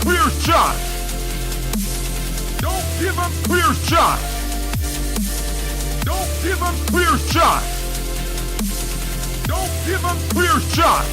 clear shot. Don't give him clear shot. Don't give him clear shot. Don't give him clear shot.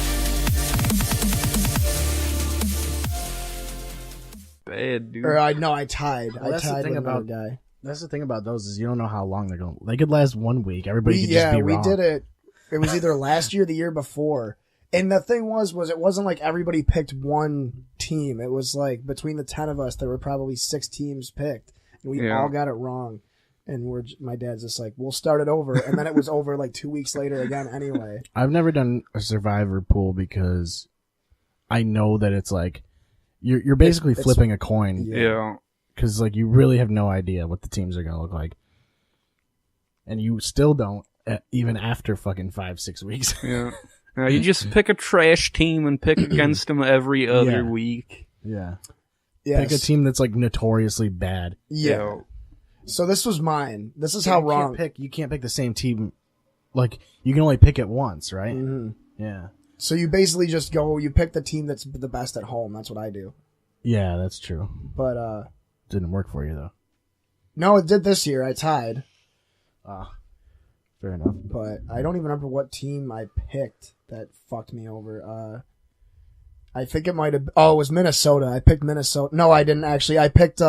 Bad, dude. Or I tied. Well, I tied with another guy. That's the thing about those is you don't know how long they're going. They could last 1 week. Everybody could just be wrong. We did it. It was either last year or the year before. And the thing was it wasn't like everybody picked one team. It was like between the 10 of us, there were probably 6 teams picked. And we all got it wrong. And my dad's just like, we'll start it over. And then it was over like 2 weeks later again anyway. I've never done a survivor pool because I know that it's like, you're basically flipping a coin. Yeah. Because like you really have no idea what the teams are going to look like. And you still don't, even after fucking 5-6 weeks. Yeah. You just pick a trash team and pick against them every other week. Yeah. Yes. Pick a team that's like notoriously bad. Yeah. So this was mine. This is how wrong. You can't pick the same team. Like, you can only pick it once, right? Mm-hmm. Yeah. So you basically just you pick the team that's the best at home. That's what I do. Yeah, that's true. But, didn't work for you, though. No, it did this year. I tied. Fair enough. But I don't even remember what team I picked that fucked me over. I think it might have... Oh, it was Minnesota. I picked Minnesota. No, I didn't actually. I picked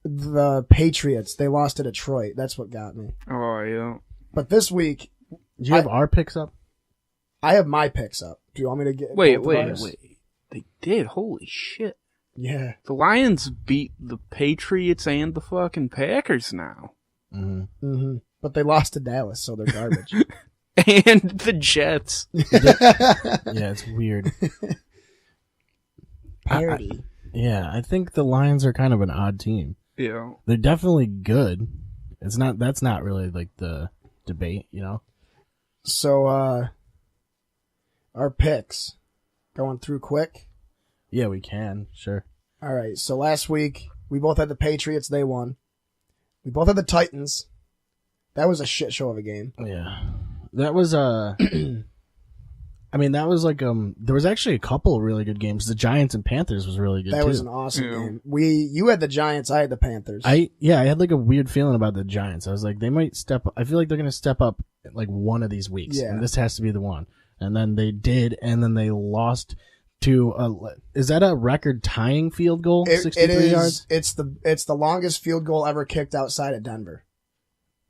the Patriots. They lost to Detroit. That's what got me. Oh, yeah. But this week... Do you have our picks up? I have my picks up. Do you want me to get... Wait. They did? Holy shit. Yeah. The Lions beat the Patriots and the fucking Packers now. Mm-hmm. Mm-hmm. But they lost to Dallas, so they're garbage. And the Jets. Yeah, it's weird. Parody. I think the Lions are kind of an odd team. Yeah. They're definitely good. That's not really like the debate, you know? So, our picks. Going through quick? Yeah, we can. Sure. All right. So last week, we both had the Patriots. They won. We both had the Titans. That was a shit show of a game. Yeah. That was, I mean, that was like, there was actually a couple of really good games. The Giants and Panthers was really good, That too. was an awesome game. You had the Giants. I had the Panthers. I had like a weird feeling about the Giants. I was like, they might step up. I feel like they're going to step up like one of these weeks. Yeah. And this has to be the one. And then they did, and then they lost to is that a record tying field goal? 63 yards? It's the longest field goal ever kicked outside of Denver.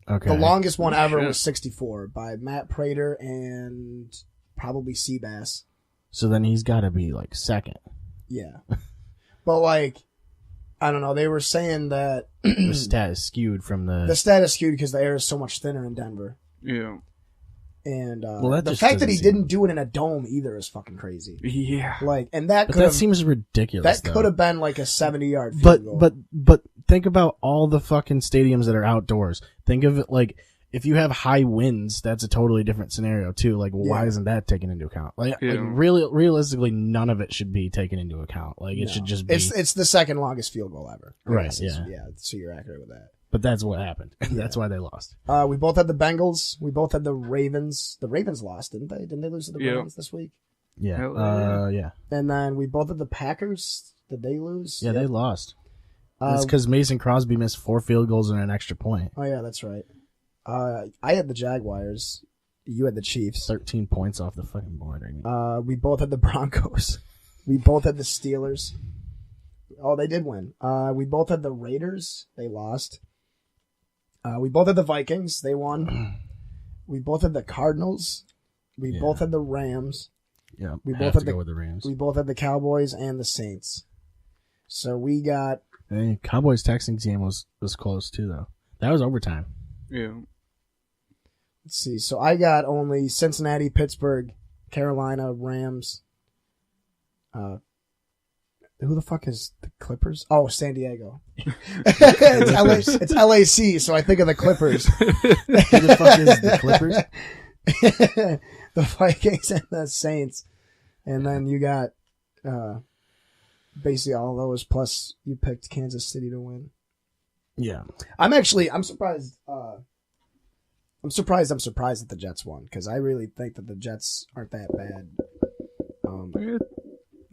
Okay. The longest one ever was 64 by Matt Prater and probably Seabass. So then he's got to be like second. Yeah. But like, I don't know. They were saying that The stat is skewed from the stat is skewed because the air is so much thinner in Denver. Yeah. And that the fact that he didn't do it in a dome either is fucking crazy. Yeah. Like, and that But could that seems ridiculous. that could have been like a 70-yard field goal. But think about all the fucking stadiums that are outdoors. Think of it like if you have high winds, that's a totally different scenario too. Like, why isn't that taken into account? Like really, realistically, none of it should be taken into account. Like, it should just be. It's the second longest field goal ever. Right. Yeah. So you're accurate with that. But that's what happened. That's why they lost. We both had the Bengals. We both had the Ravens. The Ravens lost, didn't they? Didn't they lose to the Ravens this week? Yeah. Yeah. And then we both had the Packers. Did they lose? Yeah, they lost. It's because Mason Crosby missed 4 field goals and an extra point. Oh, yeah, that's right. I had the Jaguars. You had the Chiefs. 13 points off the fucking board right now. We both had the Broncos. We both had the Steelers. Oh, they did win. We both had the Raiders. They lost. We both had the Vikings. They won. We both had the Cardinals. We both had the Rams. Yeah, we both had to go with the Rams. We both had the Cowboys and the Saints. So we got... Hey, Cowboys-Texans game was close too, though. That was overtime. Yeah. Let's see. So I got only Cincinnati, Pittsburgh, Carolina, Rams. Who the fuck is the Clippers? Oh, San Diego. It's LAC, so I think of the Clippers. Who the fuck is the Clippers? The Vikings and the Saints. And then you got basically all those, plus you picked Kansas City to win. Yeah. I'm surprised. I'm surprised that the Jets won, because I really think that the Jets aren't that bad.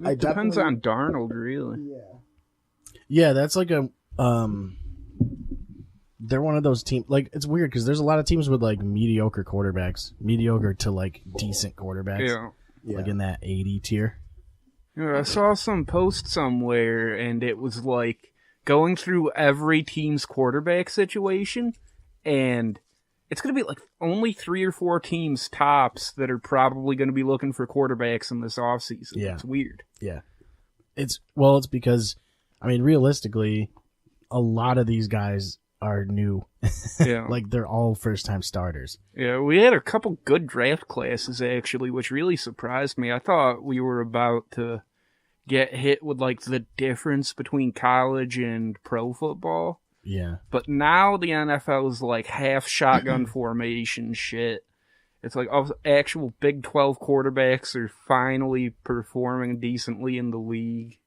It depends on Darnold, really. Yeah, that's like a they're one of those teams. Like, it's weird because there's a lot of teams with like mediocre quarterbacks, mediocre to like decent quarterbacks, like in that 80 tier. Yeah, I saw some post somewhere, and it was like going through every team's quarterback situation, and it's going to be like only 3 or 4 teams tops that are probably going to be looking for quarterbacks in this offseason. Yeah. It's weird. Yeah. It's because, I mean, realistically, a lot of these guys are new. Yeah. Like, they're all first-time starters. Yeah, we had a couple good draft classes, actually, which really surprised me. I thought we were about to get hit with, like, the difference between college and pro football. Yeah. But now the NFL is, like, half shotgun formation shit. It's like actual Big 12 quarterbacks are finally performing decently in the league.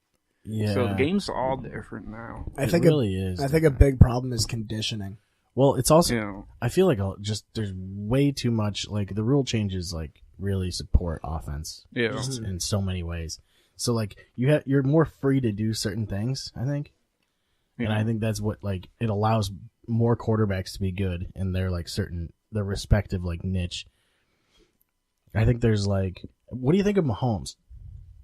Yeah. So the game's all different now. I think it really is. I think a big problem is conditioning. Well, it's also, Yeah. I feel like just there's way too much, like, the rule changes, like, really support offense. Yeah. Just in so many ways. So, like, you're more free to do certain things, I think. Yeah. And I think that's what, like, it allows more quarterbacks to be good in their, like, their respective, like, niche. I think there's, like, what do you think of Mahomes?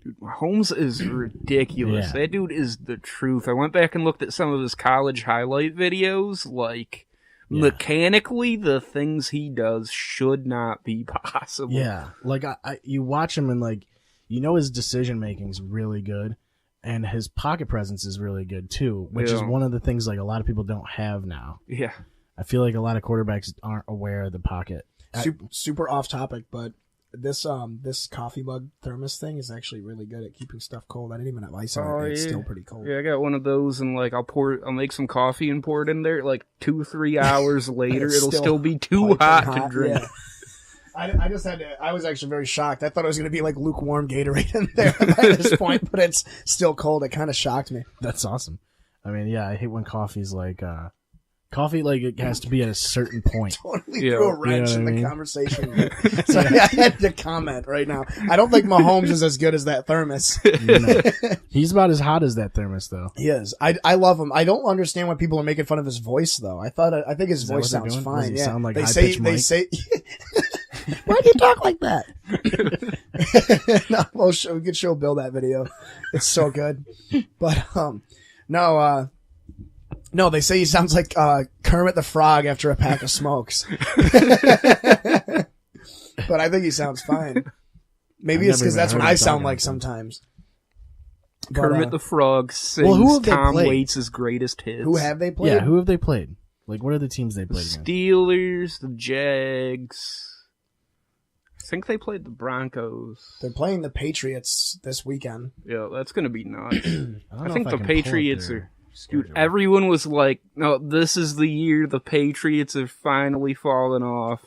Dude, Mahomes is ridiculous. Yeah. That dude is the truth. I went back and looked at some of his college highlight videos. Like, mechanically, the things he does should not be possible. Yeah. Like, you watch him and, like, you know his decision-making is really good, and his pocket presence is really good, too, which is one of the things, like, a lot of people don't have now. Yeah. I feel like a lot of quarterbacks aren't aware of the pocket. Super off topic, but this coffee mug thermos thing is actually really good at keeping stuff cold. I didn't even have ice on it. It's still pretty cold. Yeah, I got one of those, and like I'll make some coffee and pour it in there. Like 2-3 hours later, it'll still be too hot to drink. Yeah. I just had to. I was actually very shocked. I thought it was going to be like lukewarm Gatorade in there by this point, but it's still cold. It kind of shocked me. That's awesome. I mean, yeah, I hate when coffee's like coffee, like, it has to be at a certain point. Totally threw a wrench in the mean? conversation. So I had to comment right now. I don't think Mahomes is as good as that thermos. No. He's about as hot as that thermos, though. He is. I love him. I don't understand why people are making fun of his voice, though. I think his voice sounds fine. Does he sound like they high-pitched say. Why do you talk like that? No, we could show Bill that video. It's so good. But no, they say he sounds like Kermit the Frog after a pack of smokes. But I think he sounds fine. Maybe it's because that's what I sound like sometimes. Kermit the Frog sings Tom played? Waits' greatest hits. Who have they played? Yeah, who have they played? Like, what are the teams they played against? Steelers, the Jags. I think they played the Broncos. They're playing the Patriots this weekend. Yeah, that's going to be nuts. I think if I the can Patriots pull up are... their Dude, everyone was like, no, this is the year the Patriots have finally fallen off.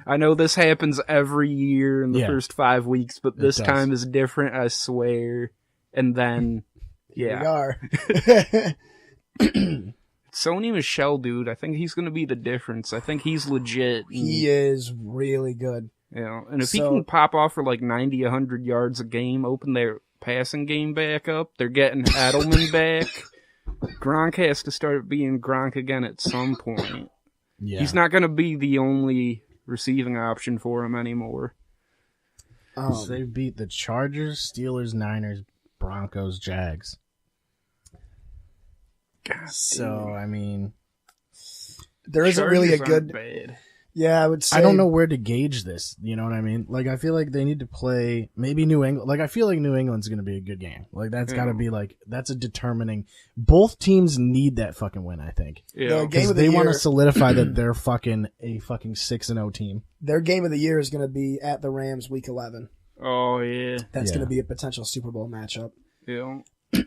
I know this happens every year in the first 5 weeks, but this time is different, I swear. And then, Here we are. Sony Michel, dude, I think he's going to be the difference. I think he's legit. He is really good. Yeah, and if he can pop off for like 90, 100 yards a game, open their passing game back up, they're getting Edelman back. Gronk has to start being Gronk again at some point. Yeah. He's not going to be the only receiving option for him anymore. So they beat the Chargers, Steelers, Niners, Broncos, Jags. God, so, I mean... There isn't really a Chargers good... aren't bad. Yeah, I would say... I don't know where to gauge this, you know what I mean? Like, I feel like they need to play... Maybe New England... Like, I feel like New England's going to be a good game. Like, that's got to be, like... That's a determining... Both teams need that fucking win, I think. Yeah. Game of the they want year- to solidify that they're a fucking 6-0 team. Their game of the year is going to be at the Rams week 11. Oh, yeah. That's going to be a potential Super Bowl matchup. Yeah.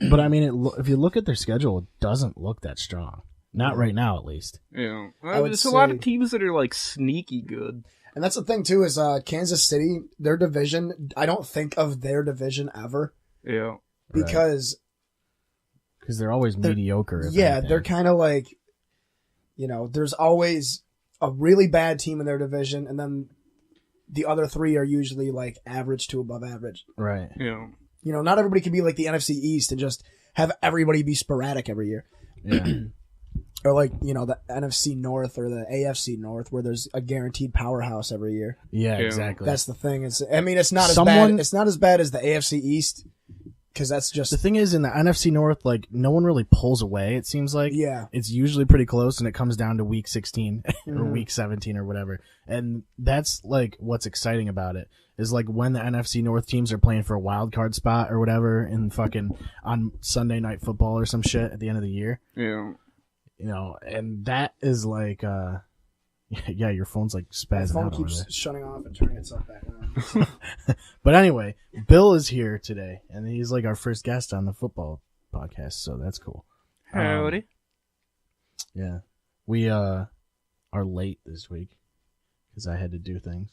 But, I mean, if you look at their schedule, it doesn't look that strong. Not right now, at least. Yeah. would There's a lot say- of teams that are, like, sneaky good. And that's the thing, too, is Kansas City, their division, I don't think of their division ever. Yeah. Because... Because they're always mediocre. if Yeah, anything. they're kind of like... You know, there's always a really bad team in their division, and then the other three are usually, like, average to above average. Right. Yeah. not everybody can be like the NFC East and just have everybody be sporadic every year. Yeah. Or like, the NFC North or the AFC North where there's a guaranteed powerhouse every year. Yeah, exactly. That's the thing. It's not as bad. It's not as bad as the AFC East because that's just the thing is in the NFC North, like no one really pulls away. It seems like it's usually pretty close, and it comes down to week 16 or week 17 or whatever. And that's like what's exciting about it is like when the NFC North teams are playing for a wild card spot or whatever, in fucking on Sunday Night Football or some shit at the end of the year. Yeah. And that is like, yeah, your phone's like spazzing phone out keeps over there. shutting off and turning itself back on. But anyway, Bill is here today, and he's like our first guest on the football podcast, so that's cool. Howdy. Yeah, we are late this week because I had to do things.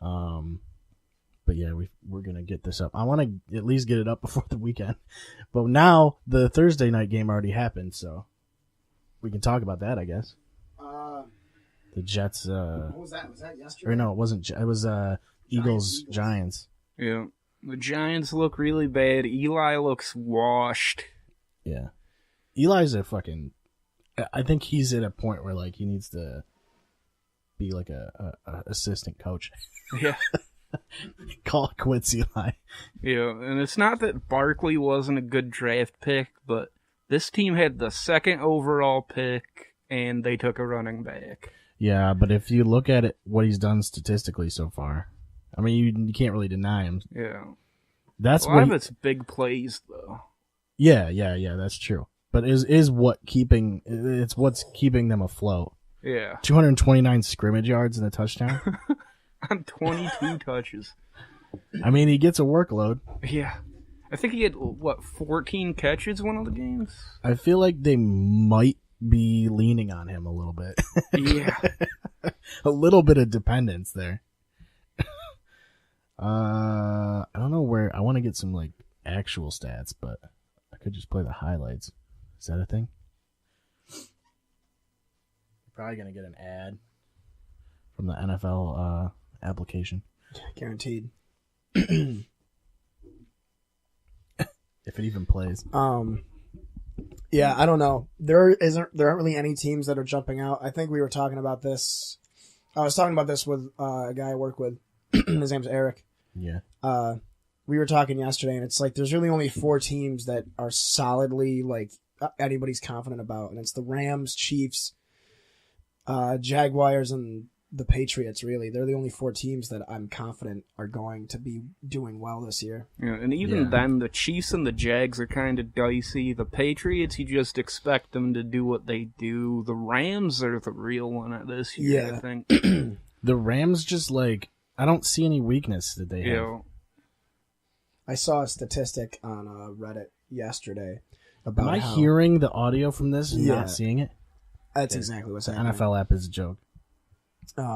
But yeah, we're gonna get this up. I want to at least get it up before the weekend. But now the Thursday night game already happened, so we can talk about that, I guess. The Jets. What was that? Was that yesterday? Or no, it wasn't. It was Eagles Giants. Yeah. The Giants look really bad. Eli looks washed. Yeah. Eli's a fucking... I think he's at a point where like he needs to be like a assistant coach. Yeah. Call it quits, Eli. Yeah, and it's not that Barkley wasn't a good draft pick, but this team had the second overall pick, and they took a running back. Yeah, but if you look at it, what he's done statistically so far, I mean, you can't really deny him. Yeah. That's a lot of it's big plays, though. Yeah, that's true. But it's what's keeping them afloat. Yeah. 229 scrimmage yards and a touchdown. On 22 touches. I mean, he gets a workload. Yeah. I think he had, 14 catches one of the games? I feel like they might be leaning on him a little bit. Yeah. A little bit of dependence there. I don't know where... I want to get some, like, actual stats, but I could just play the highlights. Is that a thing? You're probably going to get an ad from the NFL application. Guaranteed. If it even plays. Yeah, I don't know. There aren't really any teams that are jumping out. I think we were talking about this. I was talking about this with a guy I work with. His name's Eric. Yeah. We were talking yesterday, and it's like there's really only 4 teams that are solidly like anybody's confident about, and it's the Rams, Chiefs, Jaguars, and the Patriots. Really, they're the only 4 teams that I'm confident are going to be doing well this year. Yeah, and even then, the Chiefs and the Jags are kind of dicey. The Patriots, you just expect them to do what they do. The Rams are the real one at this year, I think. The Rams just like... I don't see any weakness that they have. I saw a statistic on Reddit yesterday about Am I hearing the audio from this and not seeing it? That's exactly what's happening. NFL app is a joke.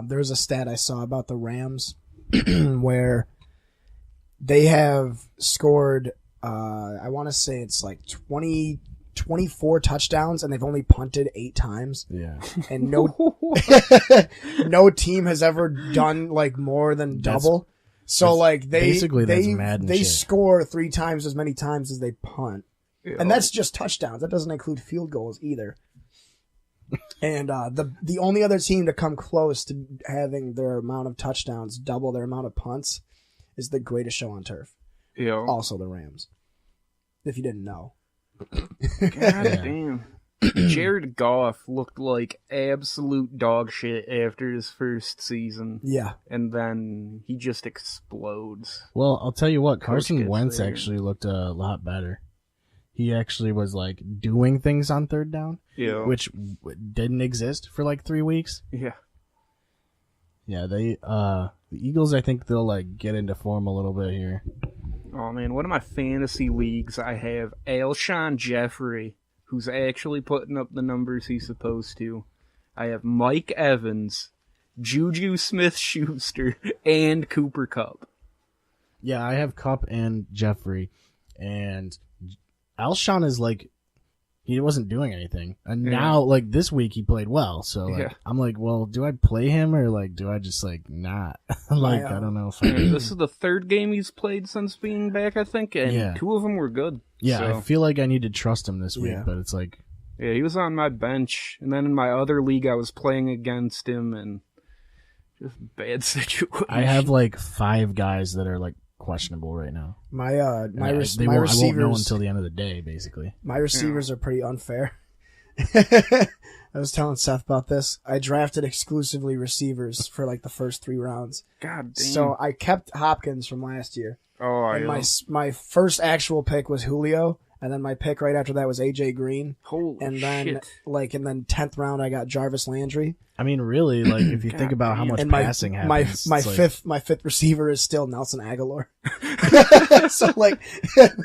There's a stat I saw about the Rams where they have scored, I want to say it's like 24 touchdowns, and they've only punted 8 times. Yeah. And no team has ever done like more than double. So like they score 3 times as many times as they punt. Yeah. And that's just touchdowns. That doesn't include field goals either. And the only other team to come close to having their amount of touchdowns double their amount of punts is the Greatest Show on Turf. Yeah. Also the Rams. If you didn't know. God damn. Jared Goff looked like absolute dog shit after his first season. Yeah. And then he just explodes. Well, I'll tell you what, Carson Wentz actually looked a lot better. He actually was like doing things on third down, which didn't exist for like 3 weeks. Yeah. Yeah, the Eagles, I think they'll like get into form a little bit here. Oh man, one of my fantasy leagues, I have Alshon Jeffrey, who's actually putting up the numbers he's supposed to. I have Mike Evans, Juju Smith-Schuster, and Cooper Kupp. Yeah, I have Kupp and Jeffrey, and Alshon is like he wasn't doing anything. And now, like, this week he played well. So, like, I'm like, well, do I play him or, like, do I just, like, not? Like, I don't know if this is the third game he's played since being back, I think, and 2 of them were good. Yeah, so. I feel like I need to trust him this week, but it's like... Yeah, he was on my bench, and then in my other league I was playing against him, and just bad situation. I have, like, 5 guys that are, like, questionable right now. My receivers. I won't know until the end of the day, basically. My receivers are pretty unfair. I was telling Seth about this. I drafted exclusively receivers for like the first 3 rounds. God damn. So I kept Hopkins from last year. Oh, and my first actual pick was Julio, and then my pick right after that was AJ Green. Holy and then shit. and then 10th round I got Jarvis Landry. I mean, really, like if you think about how much passing happens, my fifth receiver is still Nelson Aguilar. So like,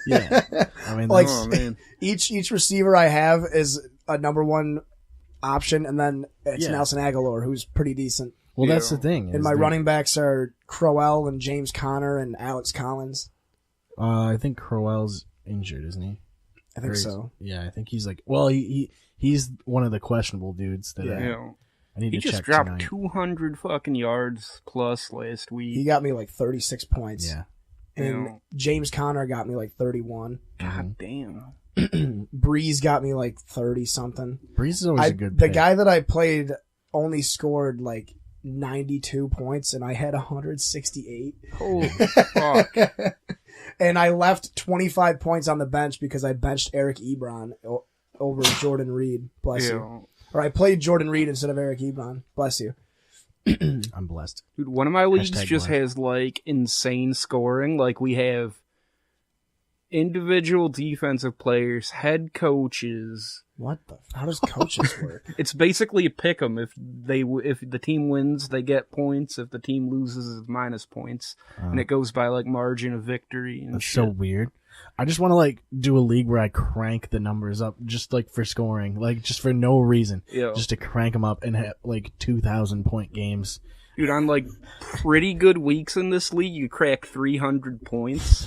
yeah, I mean, like man. each receiver I have is a number 1 option, and then it's Nelson Aguilar, who's pretty decent. Well, that's the thing. And my running backs are Crowell and James Conner and Alex Collins. I think Crowell's injured, isn't he? I think so. Yeah, I think he's like. Well, he's one of the questionable dudes that I need to check. He just dropped tonight. 200 fucking yards plus last week. He got me like 36 points. Yeah. And James Conner got me like 31. God damn. Breeze got me like 30 something. Breeze is always a good The pick. guy that I played only scored like 92 points, and I had 168. Holy fuck. And I left 25 points on the bench because I benched Eric Ebron over Jordan Reed. Bless you. Or I played Jordan Reed instead of Eric Ebron. Bless you. I'm blessed. Dude, one of my leagues Hashtag just blessed. has like insane scoring. Like we have individual defensive players, head coaches. What the? How does coaches work? It's basically a pick 'em. If the team wins, they get points. If the team loses, it's minus points, and it goes by like margin of victory. And That's shit. so weird. I just want to like do a league where I crank the numbers up just like for scoring, like just for no reason, just to crank them up and have like 2,000 point games. Dude, on like pretty good weeks in this league, you crack 300 points.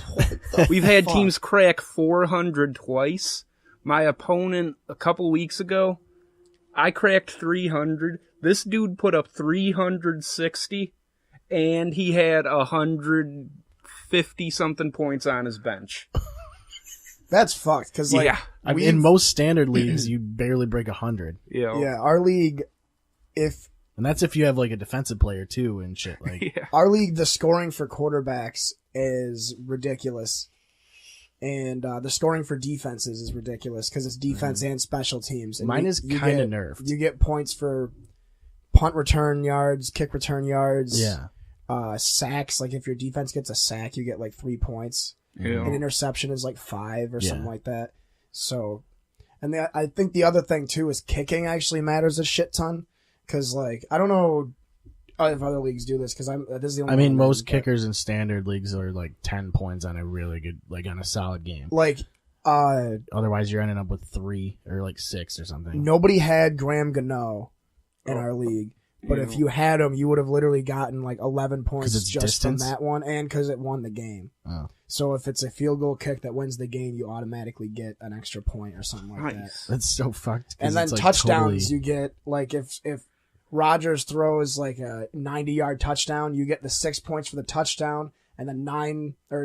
We've had teams crack 400 twice. My opponent a couple weeks ago, I cracked 300. This dude put up 360, and he had 150 something points on his bench. That's fucked. Because like, I mean, in most standard leagues, you barely break 100. Yeah, our league, And that's if you have like a defensive player too and shit. Like our league, the scoring for quarterbacks is ridiculous, and the scoring for defenses is ridiculous because it's defense and special teams. And mine is kind of nerfed. You get points for punt return yards, kick return yards, sacks. Like if your defense gets a sack, you get like 3 points. An interception is like 5 or something like that. So, and I think the other thing too is kicking actually matters a shit ton. Because, like, I don't know if other leagues do this, because this is the only I mean, one most kickers in standard leagues are, like, 10 points on a really good, like, on a solid game. Like, otherwise, you're ending up with 3 or, like, 6 or something. Nobody had Graham Gano in our league. But if you had him, you would have literally gotten, like, 11 points just from that one, and because it won the game. Oh. So if it's a field goal kick that wins the game, you automatically get an extra point or something like that. That's so fucked. And then it's, like, touchdowns, you get, like, if Rodgers throws like a 90-yard touchdown, you get the 6 points for the touchdown, and then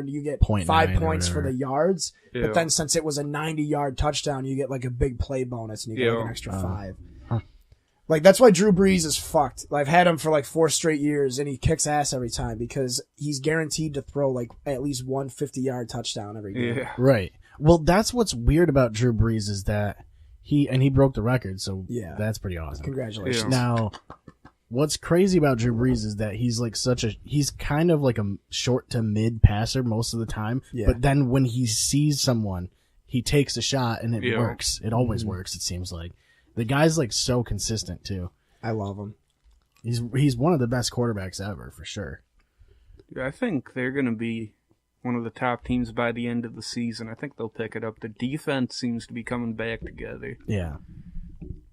you get 5 points for the yards. Yeah. But then since it was a 90-yard touchdown, you get like a big play bonus, and you get like an extra 5. Like that's why Drew Brees is fucked. I've had him for like 4 straight years, and he kicks ass every time because he's guaranteed to throw like at least one 50-yard touchdown every game. Yeah. Right. Well, that's what's weird about Drew Brees is that he broke the record, so that's pretty awesome. Congratulations. Yeah. Now, what's crazy about Drew Brees is that he's like he's kind of like a short to mid passer most of the time, but then when he sees someone, he takes a shot and it works. It always works, it seems like. The guy's like so consistent too. I love him. He's one of the best quarterbacks ever, for sure. Yeah, I think they're going to be one of the top teams by the end of the season. I think they'll pick it up. The defense seems to be coming back together. Yeah.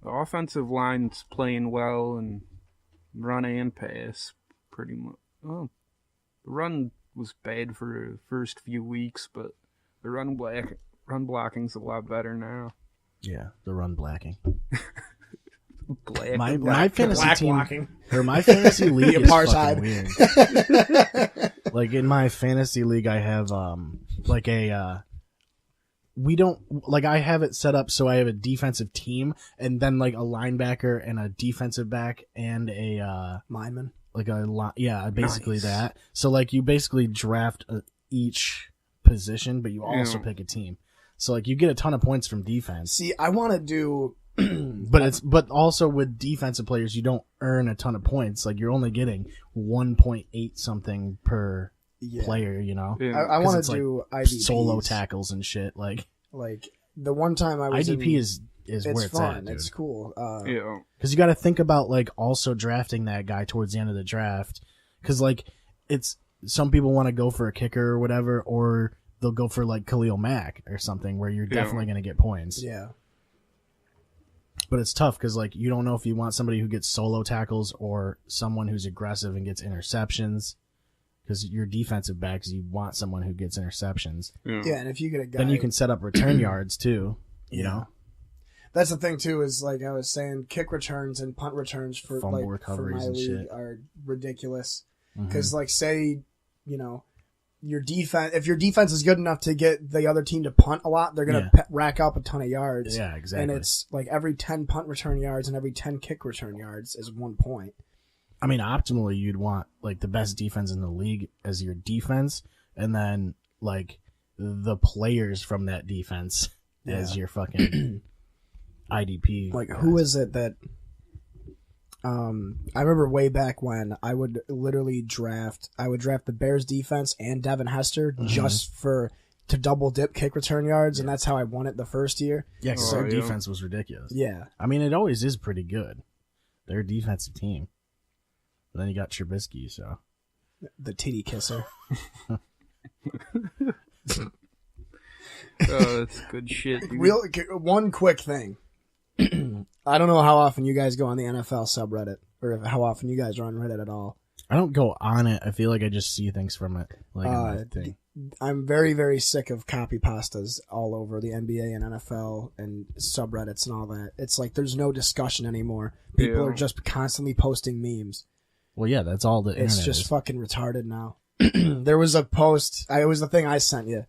The offensive line's playing well, and run and pass pretty much. Oh, the run was bad for the first few weeks, but the run blocking's a lot better now. Yeah, the run blacking. My fantasy black team walking. or my fantasy league is Apartheid. fucking weird. Like in my fantasy league, I have like a we don't like I have it set up so I have a defensive team and then like a linebacker and a defensive back and a lineman. Like basically Nice. that. So like you basically draft each position, but you also pick a team. So like you get a ton of points from defense. See, I want to do, but also with defensive players, you don't earn a ton of points. Like you're only getting 1.8 something per player. You know, Yeah. I want to do like IDPs. solo tackles and shit. Like the one time I was IDP is it's where it's fun. at, dude. It's cool. Yeah. Because you got to think about like also drafting that guy towards the end of the draft. Because like it's some people want to go for a kicker or whatever, or they'll go for like Khalil Mack or something where you're definitely going to get points. Yeah. But it's tough because like you don't know if you want somebody who gets solo tackles or someone who's aggressive and gets interceptions. Because you're defensive backs, you want someone who gets interceptions. Yeah, and if you get a guy, then you can set up return yards too. You know. That's the thing too. Is like I was saying, kick returns and punt returns for fumble like recoveries for my and league shit are ridiculous. Mm-hmm. Because like say, you know, your defense, if your defense is good enough to get the other team to punt a lot, they're gonna rack up a ton of yards. Yeah, exactly. And it's like every 10 punt return yards and every 10 kick return yards is 1 point. I mean, optimally, you'd want like the best defense in the league as your defense, and then like the players from that defense as your fucking IDP. Like who is it that? I remember way back when I would literally draft the Bears defense and Devin Hester just to double dip kick return yards, and that's how I won it the first year. Yeah, because their defense was ridiculous. Yeah, I mean, it always is pretty good. They're a defensive team. But then you got Trubisky, so the titty kisser. Oh, that's good shit. Dude. One quick thing. I don't know how often you guys go on the NFL subreddit, or how often you guys are on Reddit at all. I don't go on it. I feel like I just see things from it. Like on my thing. I'm very, very sick of copy pastas all over the NBA and NFL and subreddits and all that. It's like there's no discussion anymore. People are just constantly posting memes. Well, yeah, that's all the internet It's just is. fucking retarded now. There was a post. It was the thing I sent you.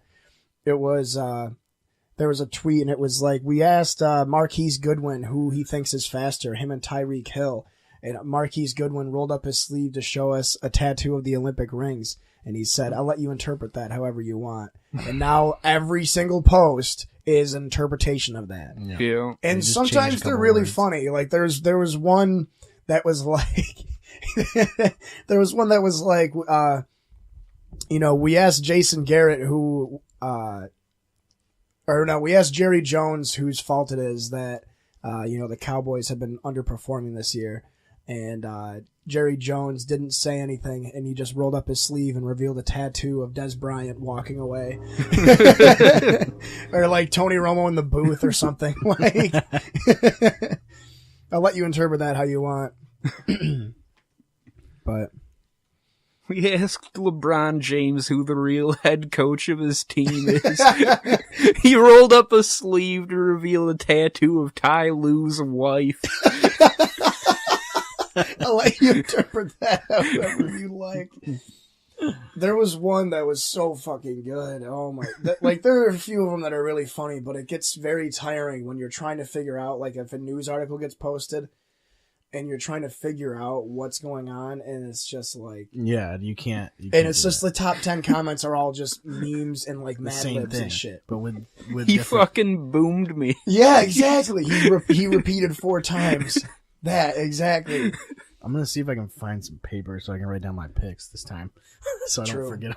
It was there was a tweet, and it was like, we asked Marquise Goodwin who he thinks is faster, him and Tyreek Hill. And Marquise Goodwin rolled up his sleeve to show us a tattoo of the Olympic rings. And he said, I'll let you interpret that however you want. And now every single post is an interpretation of that. Yeah. And just sometimes changed a they're couple really words. funny. Like there was one that was like, we asked Jason Garrett we asked Jerry Jones whose fault it is that, the Cowboys have been underperforming this year. And Jerry Jones didn't say anything, and he just rolled up his sleeve and revealed a tattoo of Des Bryant walking away. Or like Tony Romo in the booth or something. Like, I'll let you interpret that how you want. But we asked LeBron James who the real head coach of his team is. He rolled up a sleeve to reveal a tattoo of Ty Lue's wife. I'll let you interpret that however you like. There was one that was so fucking good. Oh my! There are a few of them that are really funny, but it gets very tiring when you're trying to figure out, like, if a news article gets posted and you're trying to figure out what's going on, and it's just like, yeah, you can't and it's just the top 10 comments are all just memes and like the Mad same Libs thing, and shit. but with He different. fucking boomed me. Yeah, exactly. He repeated 4 times. That exactly. I'm gonna see if I can find some paper so I can write down my picks this time, so I True. don't forget.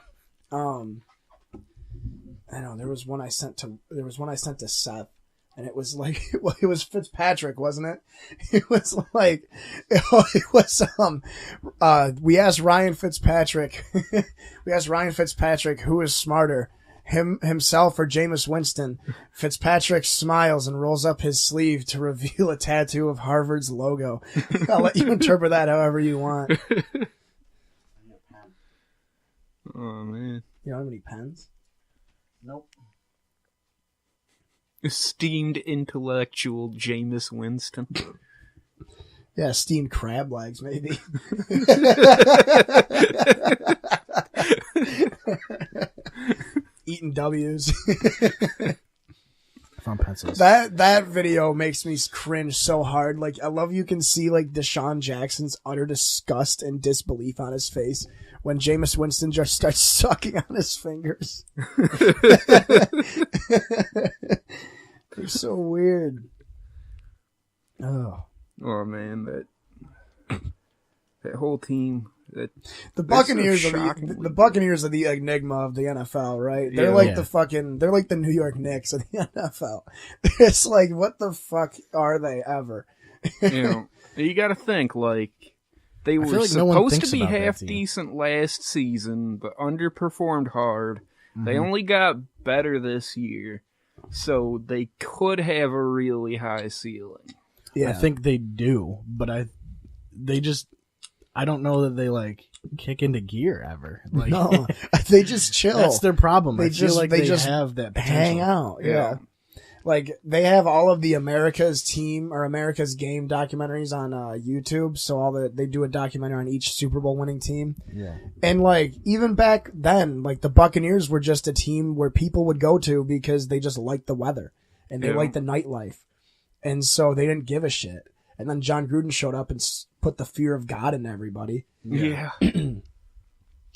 I know there was one I sent to Seth, and it was like it was Fitzpatrick, wasn't it? It was like we asked Ryan Fitzpatrick who is smarter, himself or Jameis Winston. Fitzpatrick smiles and rolls up his sleeve to reveal a tattoo of Harvard's logo. I'll let you interpret that however you want. Oh man. You don't have any pens? Nope. Esteemed intellectual Jameis Winston. Yeah, steamed crab legs, maybe. Eating W's. From pencils. That video makes me cringe so hard. Like, I love you can see like Deshaun Jackson's utter disgust and disbelief on his face when Jameis Winston just starts sucking on his fingers. They're so weird. Oh Man, that whole team. The Buccaneers so are the Buccaneers are the enigma of the NFL, right? They're like they're like the New York Knicks of the NFL. It's like, what the fuck are they ever? You got to think like they were like supposed to be half decent last season, but underperformed hard. Mm-hmm. They only got better this year, so they could have a really high ceiling. Yeah, I think they do, but I don't know that they like kick into gear ever. Like, no, they just chill. That's their problem. They just have that potential. Hang out. Yeah. Like they have all of the America's Team or America's Game documentaries on YouTube. So they do a documentary on each Super Bowl winning team. Yeah. And like even back then, like the Buccaneers were just a team where people would go to because they just liked the weather and they liked the nightlife, and so they didn't give a shit. And then John Gruden showed up and put the fear of God in everybody. Yeah.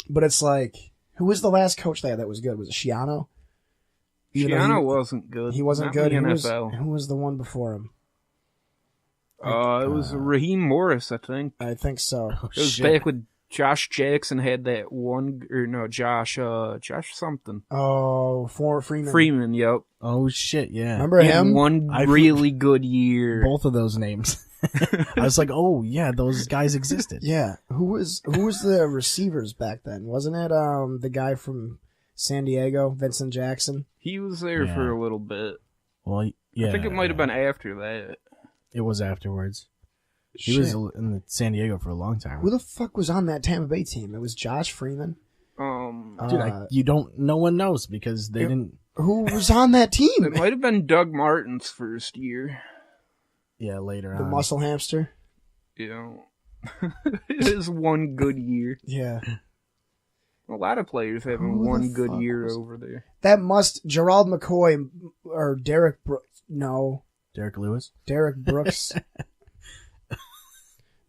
But it's like, who was the last coach they had that was good? Was it Schiano? Schiano wasn't good. He wasn't Not good. in the NFL. Who was the one before him? It was Raheem Morris, I think. I think so. It was back when Josh Jackson had that one, or no, Josh something. Oh, Freeman. Freeman, yep. Oh shit, yeah. Remember him? One really good year. Both of those names. I was like, oh yeah, those guys existed. Yeah. Who was the receivers back then? Wasn't it the guy from San Diego, Vincent Jackson? He was there for a little bit. Well, yeah. I think it might have been after that. It was afterwards. He was in San Diego for a long time. Who the fuck was on that Tampa Bay team? It was Josh Freeman. Dude, no one knows because they didn't. Who was on that team? It might have been Doug Martin's first year. Yeah, later the on. muscle hamster. Yeah. His one good year. Yeah. A lot of players having one good year over there. That Gerald McCoy or Derek Brooks. No. Derek Lewis? Derek Brooks.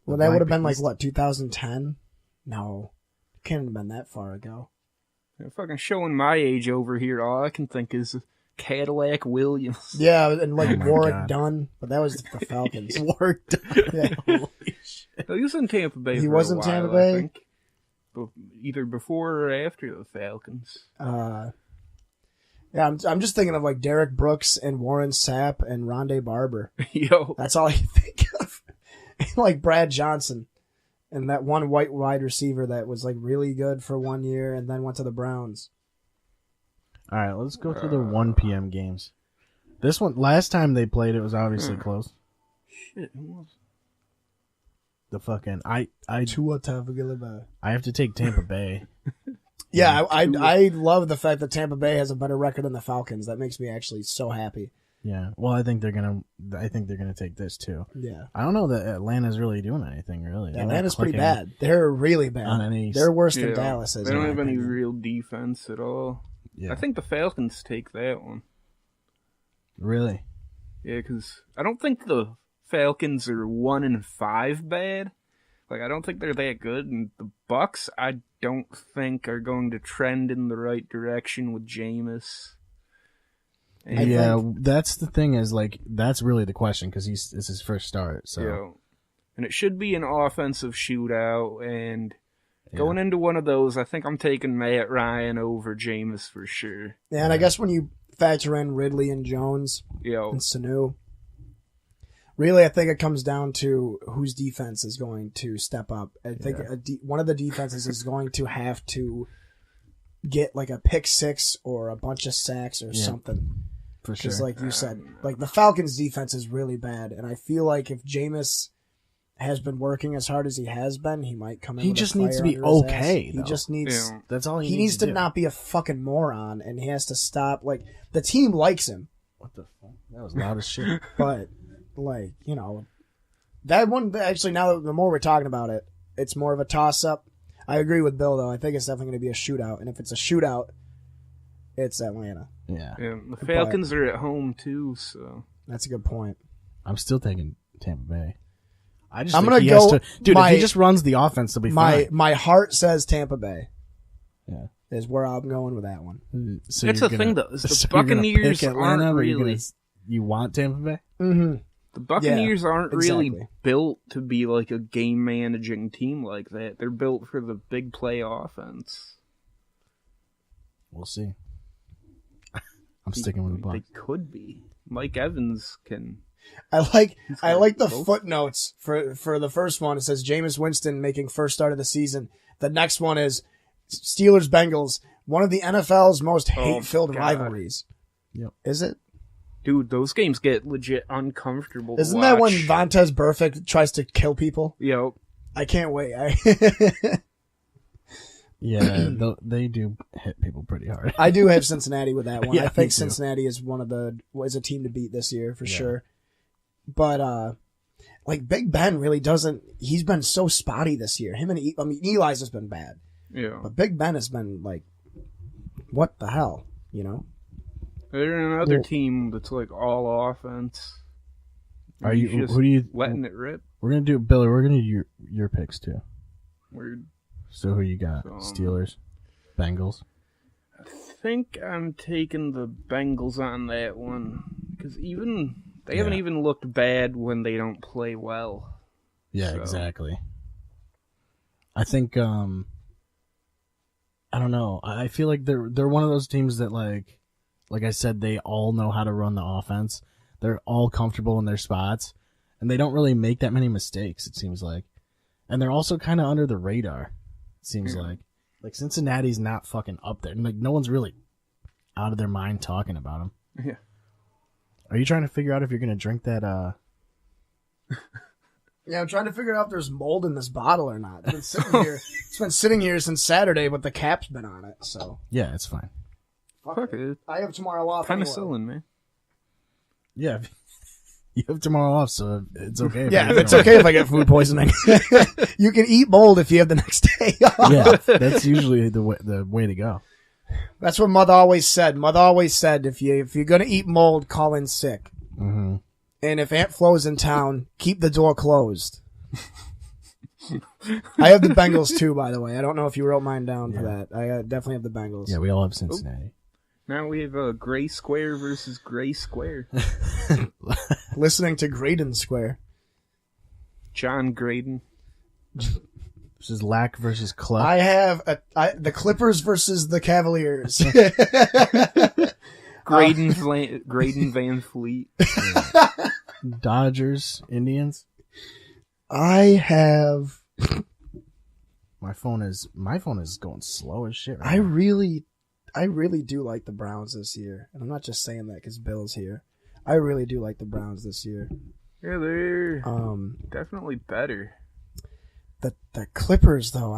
Well, that would have been like, what, 2010? No. Can't have been that far ago. They're fucking showing my age over here. All I can think is Cadillac Williams. Yeah, and like Warwick Dunn. But that was the Falcons. Warwick Dunn. Yeah. Holy shit. He was in Tampa Bay He for was a in while, Tampa Bay? I think. Either before or after the Falcons. Yeah, I'm just thinking of like Derek Brooks and Warren Sapp and Rondé Barber. Yo. That's all I think of. Like Brad Johnson and that one white wide receiver that was like really good for 1 year and then went to the Browns. All right, let's go through the 1 p.m. games. This one, last time they played, it was obviously close. Shit, who was the fucking Tua Tagovailoa. I have to take Tampa Bay. Yeah, I love the fact that Tampa Bay has a better record than the Falcons. That makes me actually so happy. Yeah, well, I think they're gonna take this too. Yeah, I don't know that Atlanta's really doing anything. Really, Atlanta's pretty bad. They're really bad. They're worse than Dallas is. They don't have any real defense at all. Yeah. I think the Falcons take that one. Really? Yeah, because I don't think the Falcons are 1-5 bad. Like, I don't think they're that good, and the Bucs, I don't think are going to trend in the right direction with Jameis. And that's the thing is, like, that's really the question, because it's his first start, so. Yeah. And it should be an offensive shootout, and going into one of those, I think I'm taking Matt Ryan over Jameis for sure. Yeah, and I guess when you factor in Ridley and Jones and Sanu, really I think it comes down to whose defense is going to step up. I think one of the defenses is going to have to get like a pick six or a bunch of sacks or something. For sure. Because like you said, like the Falcons' defense is really bad, and I feel like if Jameis has been working as hard as he has been, he might come in. He with just a fire needs to be under his okay. ass. He just needs. That's all he needs to do. not be a fucking moron, and he has to stop. Like the team likes him. What the fuck? That was loud as shit. But, like, you know, that one, actually, now that the more we're talking about it, it's more of a toss-up. I agree with Bill, though. I think it's definitely going to be a shootout. And if it's a shootout, it's Atlanta. Yeah. The Falcons are at home, too, so. That's a good point. I'm still taking Tampa Bay. I'm gonna go. Dude, if he just runs the offense, he'll be fine. My heart says Tampa Bay. Yeah. Is where I'm going with that one. So That's the thing, though. Is the Buccaneers aren't really. You want Tampa Bay? Mm-hmm. The Buccaneers aren't really exactly. built to be like a game managing team like that. They're built for the big play offense. We'll see. I'm sticking with the Bucs. They could be. Mike Evans can. I like the footnotes for the first one. It says Jameis Winston making first start of the season. The next one is Steelers Bengals, one of the NFL's most hate-filled rivalries. Yep. Is it? Dude, those games get legit uncomfortable. Isn't to that when watch. Vontez Burfict tries to kill people? Yep. I can't wait. Yeah, they do hit people pretty hard. I do have Cincinnati with that one. Yeah, I think me too. Cincinnati is is a team to beat this year for sure. But like Big Ben really doesn't. He's been so spotty this year. Him and Eli's has been bad. Yeah. But Big Ben has been like, what the hell, you know? They're another team that's like all offense. Are you? Just Who do you? letting it rip? We're gonna do Billy. We're gonna do your picks too. Weird. So who you got? Steelers, Bengals. I think I'm taking the Bengals on that one because they haven't even looked bad when they don't play well. Yeah, So. exactly. I think I don't know. I feel like they're one of those teams that like I said, they all know how to run the offense. They're all comfortable in their spots, and they don't really make that many mistakes. It seems like, and they're also kind of under the radar. It seems like Cincinnati's not fucking up there. Like no one's really out of their mind talking about them. Yeah. Are you trying to figure out if you're gonna drink that? Yeah, I'm trying to figure out if there's mold in this bottle or not. It's been sitting here since Saturday, but the cap's been on it. So Yeah, it's fine. Fuck it. I have tomorrow off. Anyway. Penicillin, man. Yeah, you have tomorrow off, so it's okay. Yeah, it's okay if I get food poisoning. You can eat mold if you have the next day off. Yeah, that's usually the way to go. That's what Mother always said. Mother always said, if you're gonna eat mold, call in sick. Mm-hmm. And if Aunt Flo's in town, keep the door closed. I have the Bengals too, by the way. I don't know if you wrote mine down for that. I definitely have the Bengals. Yeah, we all have Cincinnati. Now we have a Gray Square versus Gray Square. Listening to Graydon Square. John Graydon. This is Lack versus Cluck. I have the Clippers versus the Cavaliers. Graydon Van Fleet. Dodgers, Indians. I have. My phone is going slow as shit. Right I now. really do like the Browns this year, and I'm not just saying that because Bill's here. I really do like the Browns this year. Yeah, they're definitely better. The Clippers, though,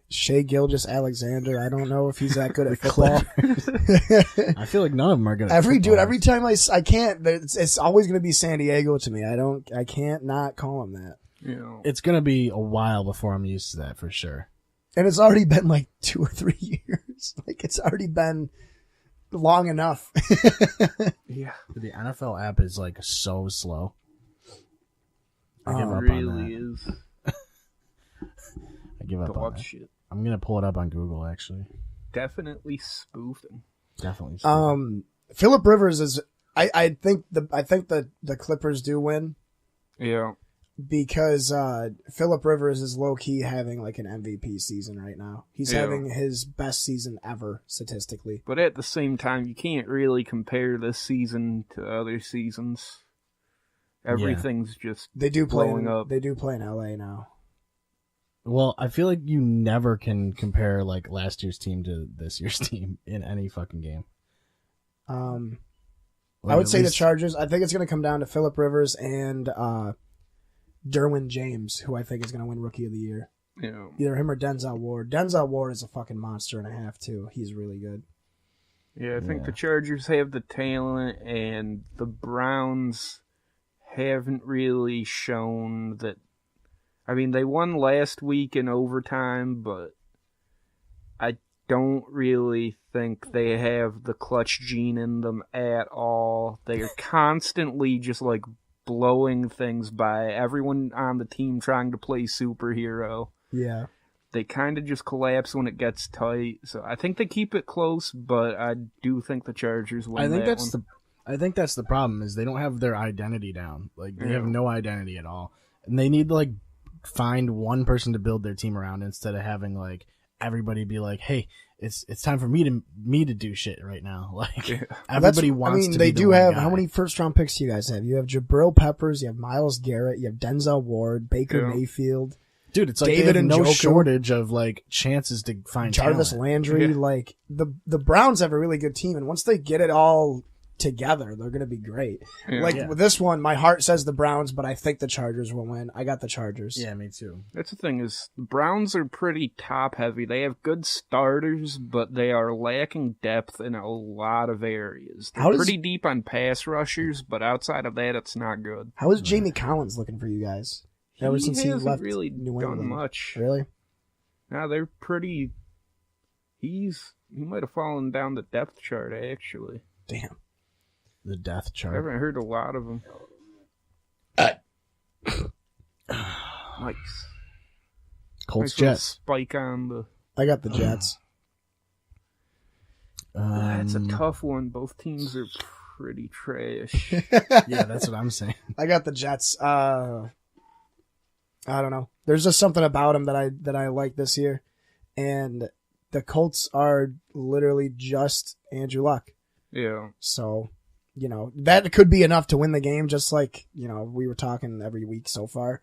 Shea Gilgeous-Alexander, I don't know if he's that good at football. I feel like none of them are good. At Every football. time I can't, it's always going to be San Diego to me. I can't not call him that. You know. It's gonna be a while before I'm used to that for sure. And it's already been like 2 or 3 years. Like it's already been long enough. Yeah. The NFL app is like so slow. I give up It on really that. is. I give up on Dog that. shit. I'm gonna pull it up on Google actually. Definitely spoofing. Definitely. Phillip Rivers is. I think the Clippers do win Yeah. because Phillip Rivers is low key having like an MVP season right now. He's having his best season ever statistically. But at the same time, you can't really compare this season to other seasons. Everything's just They do play blowing up. They do play in LA now. Well, I feel like you never can compare like last year's team to this year's team in any fucking game. I would say the Chargers. I think it's going to come down to Phillip Rivers and Derwin James, who I think is going to win Rookie of the Year. Yeah. Either him or Denzel Ward. Denzel Ward is a fucking monster and a half too. He's really good. Yeah, I think the Chargers have the talent, and the Browns haven't really shown that. I mean, they won last week in overtime, but I don't really think they have the clutch gene in them at all. They are constantly just, like, blowing things by. Everyone on the team trying to play superhero. Yeah. They kind of just collapse when it gets tight. So I think they keep it close, but I do think the Chargers win. I think that's the problem is they don't have their identity down. Like they have no identity at all, and they need to like find one person to build their team around instead of having like everybody be like, "Hey, it's time for me to do shit right now." Like everybody wants. I mean, they do have how many first round picks do you guys have? You have Jabril Peppers, you have Myles Garrett, you have Denzel Ward, Baker Mayfield. Dude, it's like David and no Njoku, shortage of like chances to find Jarvis talent. Landry. Like the Browns have a really good team, and once they get it all together, they're going to be great. With this one, my heart says the Browns, but I think the Chargers will win. I got the Chargers. Yeah, me too. That's the thing is, the Browns are pretty top heavy. They have good starters, but they are lacking depth in a lot of areas. They're pretty deep on pass rushers, but outside of that, it's not good. How is Jamie Collins looking for you guys? Ever since he left really New England. done much. Really? No, they're pretty. He might have fallen down the depth chart actually. Damn. The death chart. I haven't heard a lot of them. Nice. Colts nice Jets. Spike on the. I got the Jets. That's a tough one. Both teams are pretty trash. Yeah, that's what I'm saying. I got the Jets. I don't know. There's just something about them that I like this year, and the Colts are literally just Andrew Luck. Yeah. So, that could be enough to win the game, just like we were talking every week so far.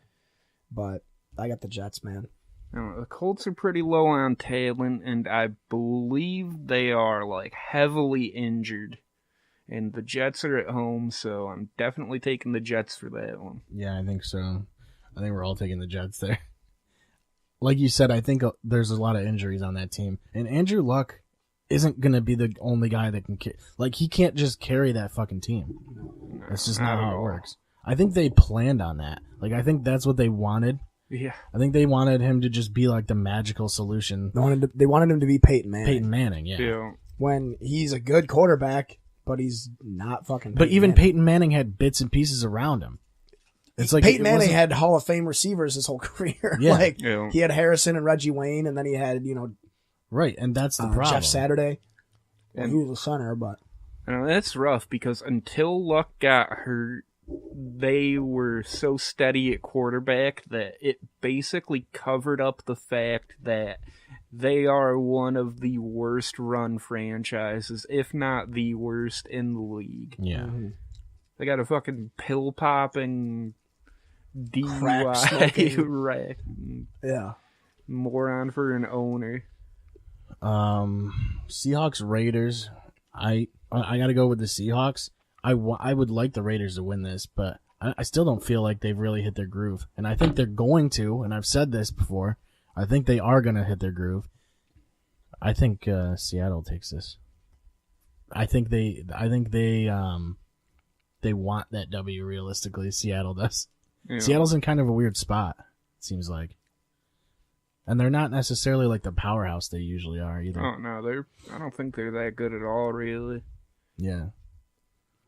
But I got the Jets, man. The Colts are pretty low on talent, and I believe they are like heavily injured. And the Jets are at home, so I'm definitely taking the Jets for that one. Yeah, I think so. I think we're all taking the Jets there. Like you said, I think there's a lot of injuries on that team. And Andrew Luck isn't going to be the only guy that can... he can't just carry that fucking team. That's just not how it works. I think they planned on that. Like, I think that's what they wanted. Yeah. I think they wanted him to just be like the magical solution. They wanted him to be Peyton Manning. Peyton Manning, yeah. When he's a good quarterback, but he's not fucking But even Peyton Manning had bits and pieces around him. It's like Peyton Manning had Hall of Fame receivers his whole career. Yeah. He had Harrison and Reggie Wayne, and then he had, right, and that's the problem. Jeff Saturday. Well, he was a center, but that's rough because until Luck got hurt, they were so steady at quarterback that it basically covered up the fact that they are one of the worst run franchises, if not the worst in the league. Yeah. Mm-hmm. They got a fucking pill popping DUI rack. Yeah. Moron for an owner. Seahawks Raiders. I got to go with the Seahawks. I would like the Raiders to win this, but I still don't feel like they've really hit their groove. And I think they're going to, and I've said this before, I think they are going to hit their groove. I think Seattle takes this. I think they want that W realistically. Seattle does. Yeah. Seattle's in kind of a weird spot, it seems like. And they're not necessarily like the powerhouse they usually are either. Oh no, I don't think they're that good at all, really. Yeah.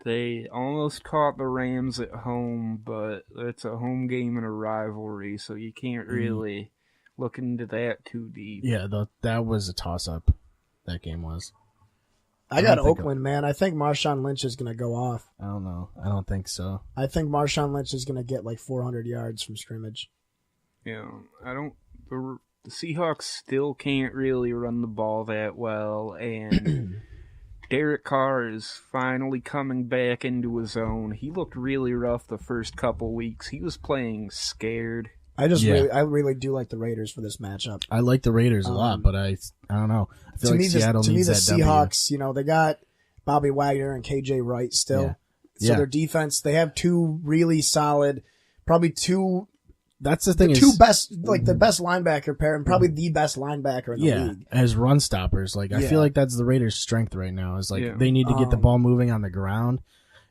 They almost caught the Rams at home, but it's a home game and a rivalry, so you can't really look into that too deep. Yeah, that was a toss-up. That game was. I got Oakland, man. I think Marshawn Lynch is going to go off. I don't know. I don't think so. I think Marshawn Lynch is going to get like 400 yards from scrimmage. Yeah, the Seahawks still can't really run the ball that well, and Derek Carr is finally coming back into his own. He looked really rough the first couple weeks. He was playing scared. I really do like the Raiders for this matchup. I like the Raiders a lot, but I don't know. I feel like Seattle needs that W. To me, the Seahawks, they got Bobby Wagner and KJ Wright still. Yeah. So their defense, they have two really solid, probably two that's the thing. Two best, like the best linebacker pair, and probably the best linebacker in the league. As run stoppers. Like I feel like that's the Raiders' strength right now. Is like they need to get the ball moving on the ground.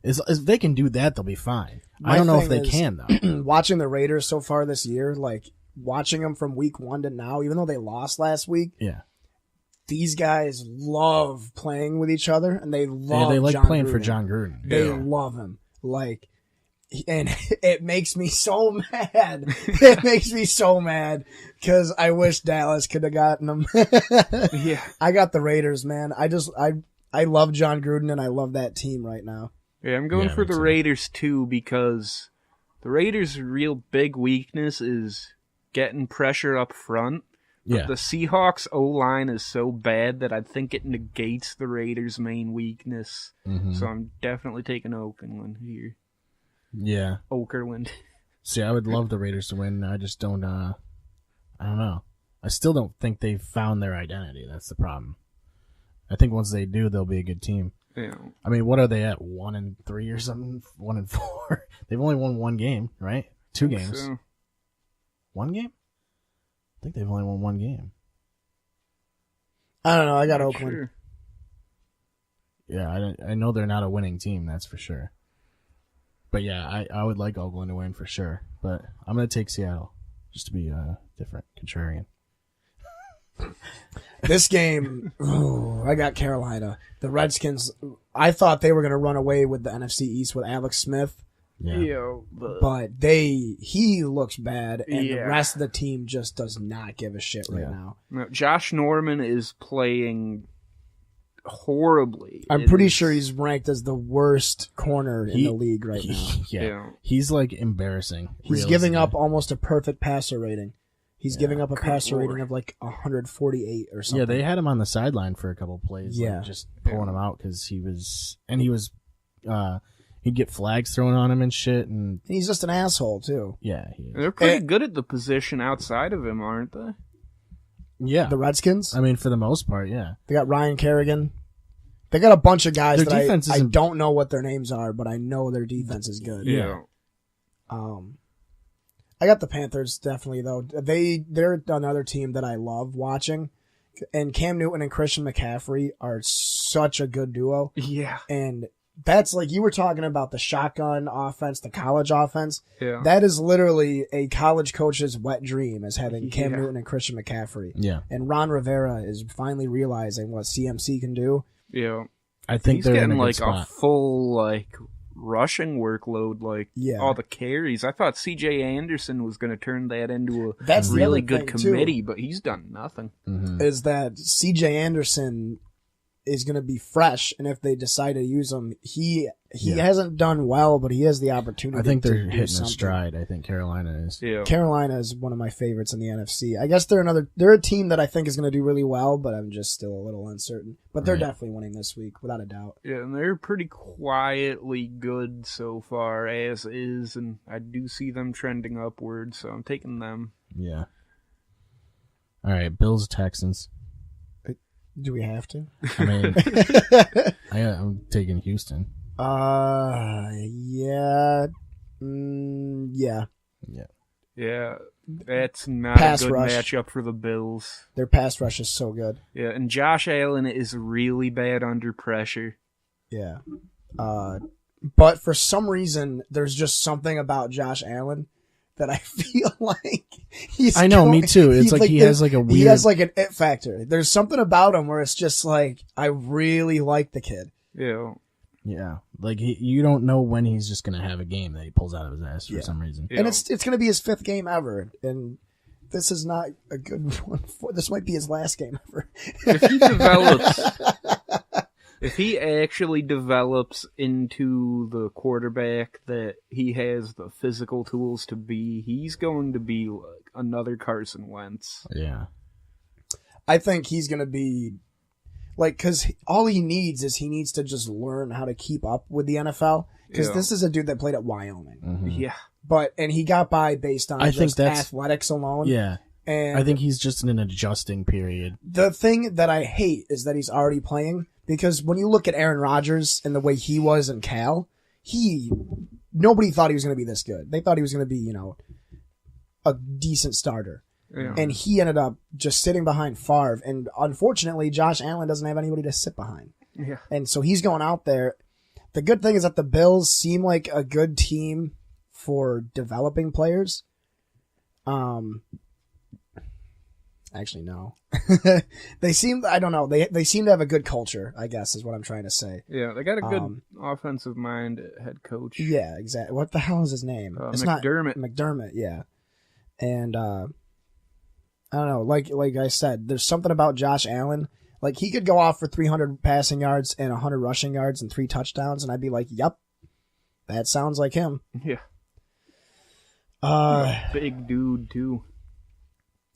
If they can do that, they'll be fine. I don't know if they can though. Watching the Raiders so far this year, like watching them from week 1 to now, even though they lost last week. Yeah. These guys love playing with each other, and they love. They like John playing Gruden. for John Gruden. They love him, like, and it makes me so mad. It makes me so mad because I wish Dallas could have gotten him. Yeah, I got the Raiders, man. I love John Gruden, and I love that team right now. Yeah, I'm going for the Raiders too because the Raiders' real big weakness is getting pressure up front. But the Seahawks O-line is so bad that I think it negates the Raiders' main weakness. Mm-hmm. So I'm definitely taking Oakland here. Yeah. Okerland. See, I would love the Raiders to win. I just don't, I don't know. I still don't think they've found their identity. That's the problem. I think once they do, they'll be a good team. Yeah. I mean, what are they at? 1-3 or something? 1-4? They've only won one game, right? 2 games. So. 1 game? I think they've only won 1 game. I don't know. I got Oakland. Sure. Yeah, I know they're not a winning team, that's for sure. But yeah, I would like Oakland to win for sure. But I'm going to take Seattle just to be different, contrarian. This game, I got Carolina. The Redskins, I thought they were going to run away with the NFC East with Alex Smith. Yeah. But he looks bad, and the rest of the team just does not give a shit right now. No, Josh Norman is playing horribly. I'm pretty sure he's ranked as the worst corner in the league right now. Yeah. He's like embarrassing. He's giving up almost a perfect passer rating. He's giving up a passer rating of like 148 or something. Yeah, they had him on the sideline for a couple of plays. Like just pulling him out because he was he'd get flags thrown on him and shit, and he's just an asshole too. Yeah, he is. They're pretty good at the position outside of him, aren't they? Yeah, the Redskins. I mean, for the most part, yeah. They got Ryan Kerrigan. They got a bunch of guys that I don't know what their names are, but I know their defense is good. Yeah. I got the Panthers definitely though. They're another team that I love watching, and Cam Newton and Christian McCaffrey are such a good duo. Yeah, and that's like you were talking about the shotgun offense, the college offense. Yeah. That is literally a college coach's wet dream is having Cam Newton and Christian McCaffrey. Yeah. And Ron Rivera is finally realizing what CMC can do. Yeah. I think he's they're getting in a like good spot. a full rushing workload, all the carries. I thought CJ Anderson was going to turn that into a really good committee, but he's done nothing. Mm-hmm. Is that CJ Anderson is going to be fresh, and if they decide to use him, he hasn't done well, but he has the opportunity. I think they're to hitting a stride. I think Carolina is. Yeah. Carolina is one of my favorites in the NFC. I guess they're a team that I think is going to do really well, but I'm just still a little uncertain. But they're definitely winning this week, without a doubt. Yeah, and they're pretty quietly good so far, as is, and I do see them trending upward, so I'm taking them. Yeah. All right, Bills, Texans. Do we have to? I mean, I'm taking Houston. Yeah. Yeah, that's not a good matchup for the Bills. Their pass rush is so good. Yeah, and Josh Allen is really bad under pressure. Yeah. But for some reason, there's just something about Josh Allen that I feel like he's. I know, me too. It's like he has like a weird. He has like an it factor. There's something about him where it's just like I really like the kid. Yeah. Yeah, like you don't know when he's just gonna have a game that he pulls out of his ass for some reason. Yeah. And it's gonna be his 5th game ever, and this is not a good one. This might be his last game ever. If he actually develops into the quarterback that he has the physical tools to be, he's going to be like another Carson Wentz. Yeah. I think he's going to be like, because all he needs to just learn how to keep up with the NFL. Because this is a dude that played at Wyoming. Mm-hmm. Yeah. And he got by based on athletics alone. Yeah. And I think he's just in an adjusting period. The thing that I hate is that he's already playing. Because when you look at Aaron Rodgers and the way he was in Cal, nobody thought he was going to be this good. They thought he was going to be, a decent starter. Yeah. And he ended up just sitting behind Favre. And unfortunately, Josh Allen doesn't have anybody to sit behind. Yeah. And so he's going out there. The good thing is that the Bills seem like a good team for developing players. Actually, no. They seem, I don't know, they seem to have a good culture, I guess, is what I'm trying to say. Yeah, they got a good offensive mind head coach. Yeah, exactly. What the hell is his name? It's McDermott. Not McDermott, yeah. And I don't know, like I said, there's something about Josh Allen. Like, he could go off for 300 passing yards and 100 rushing yards and 3 touchdowns, and I'd be like, yep, that sounds like him. Yeah. Big dude, too.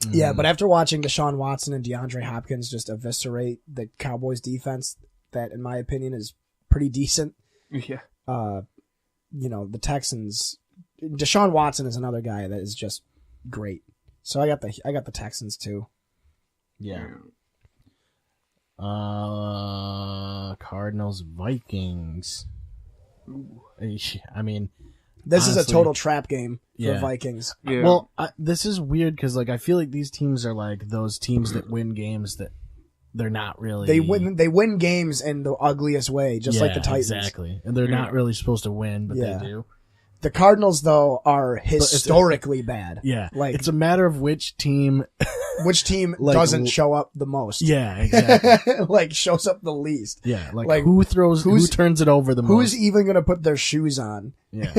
Yeah, but after watching Deshaun Watson and DeAndre Hopkins just eviscerate the Cowboys defense, that in my opinion is pretty decent. Yeah. The Texans, Deshaun Watson is another guy that is just great. So I got the Texans too. Yeah. Cardinals, Vikings. I mean, this honestly, is a total trap game for yeah. Vikings. Yeah. Well, this is weird because I feel like these teams are like those teams that win games that they're not really. They win games in the ugliest way, just like the Titans. Exactly, and they're not really supposed to win, but they do. The Cardinals, though, are historically bad. Yeah, like it's a matter of which team doesn't show up the most. Yeah, exactly. Like shows up the least. Yeah, like who turns it over the most? Who's even going to put their shoes on? Yeah.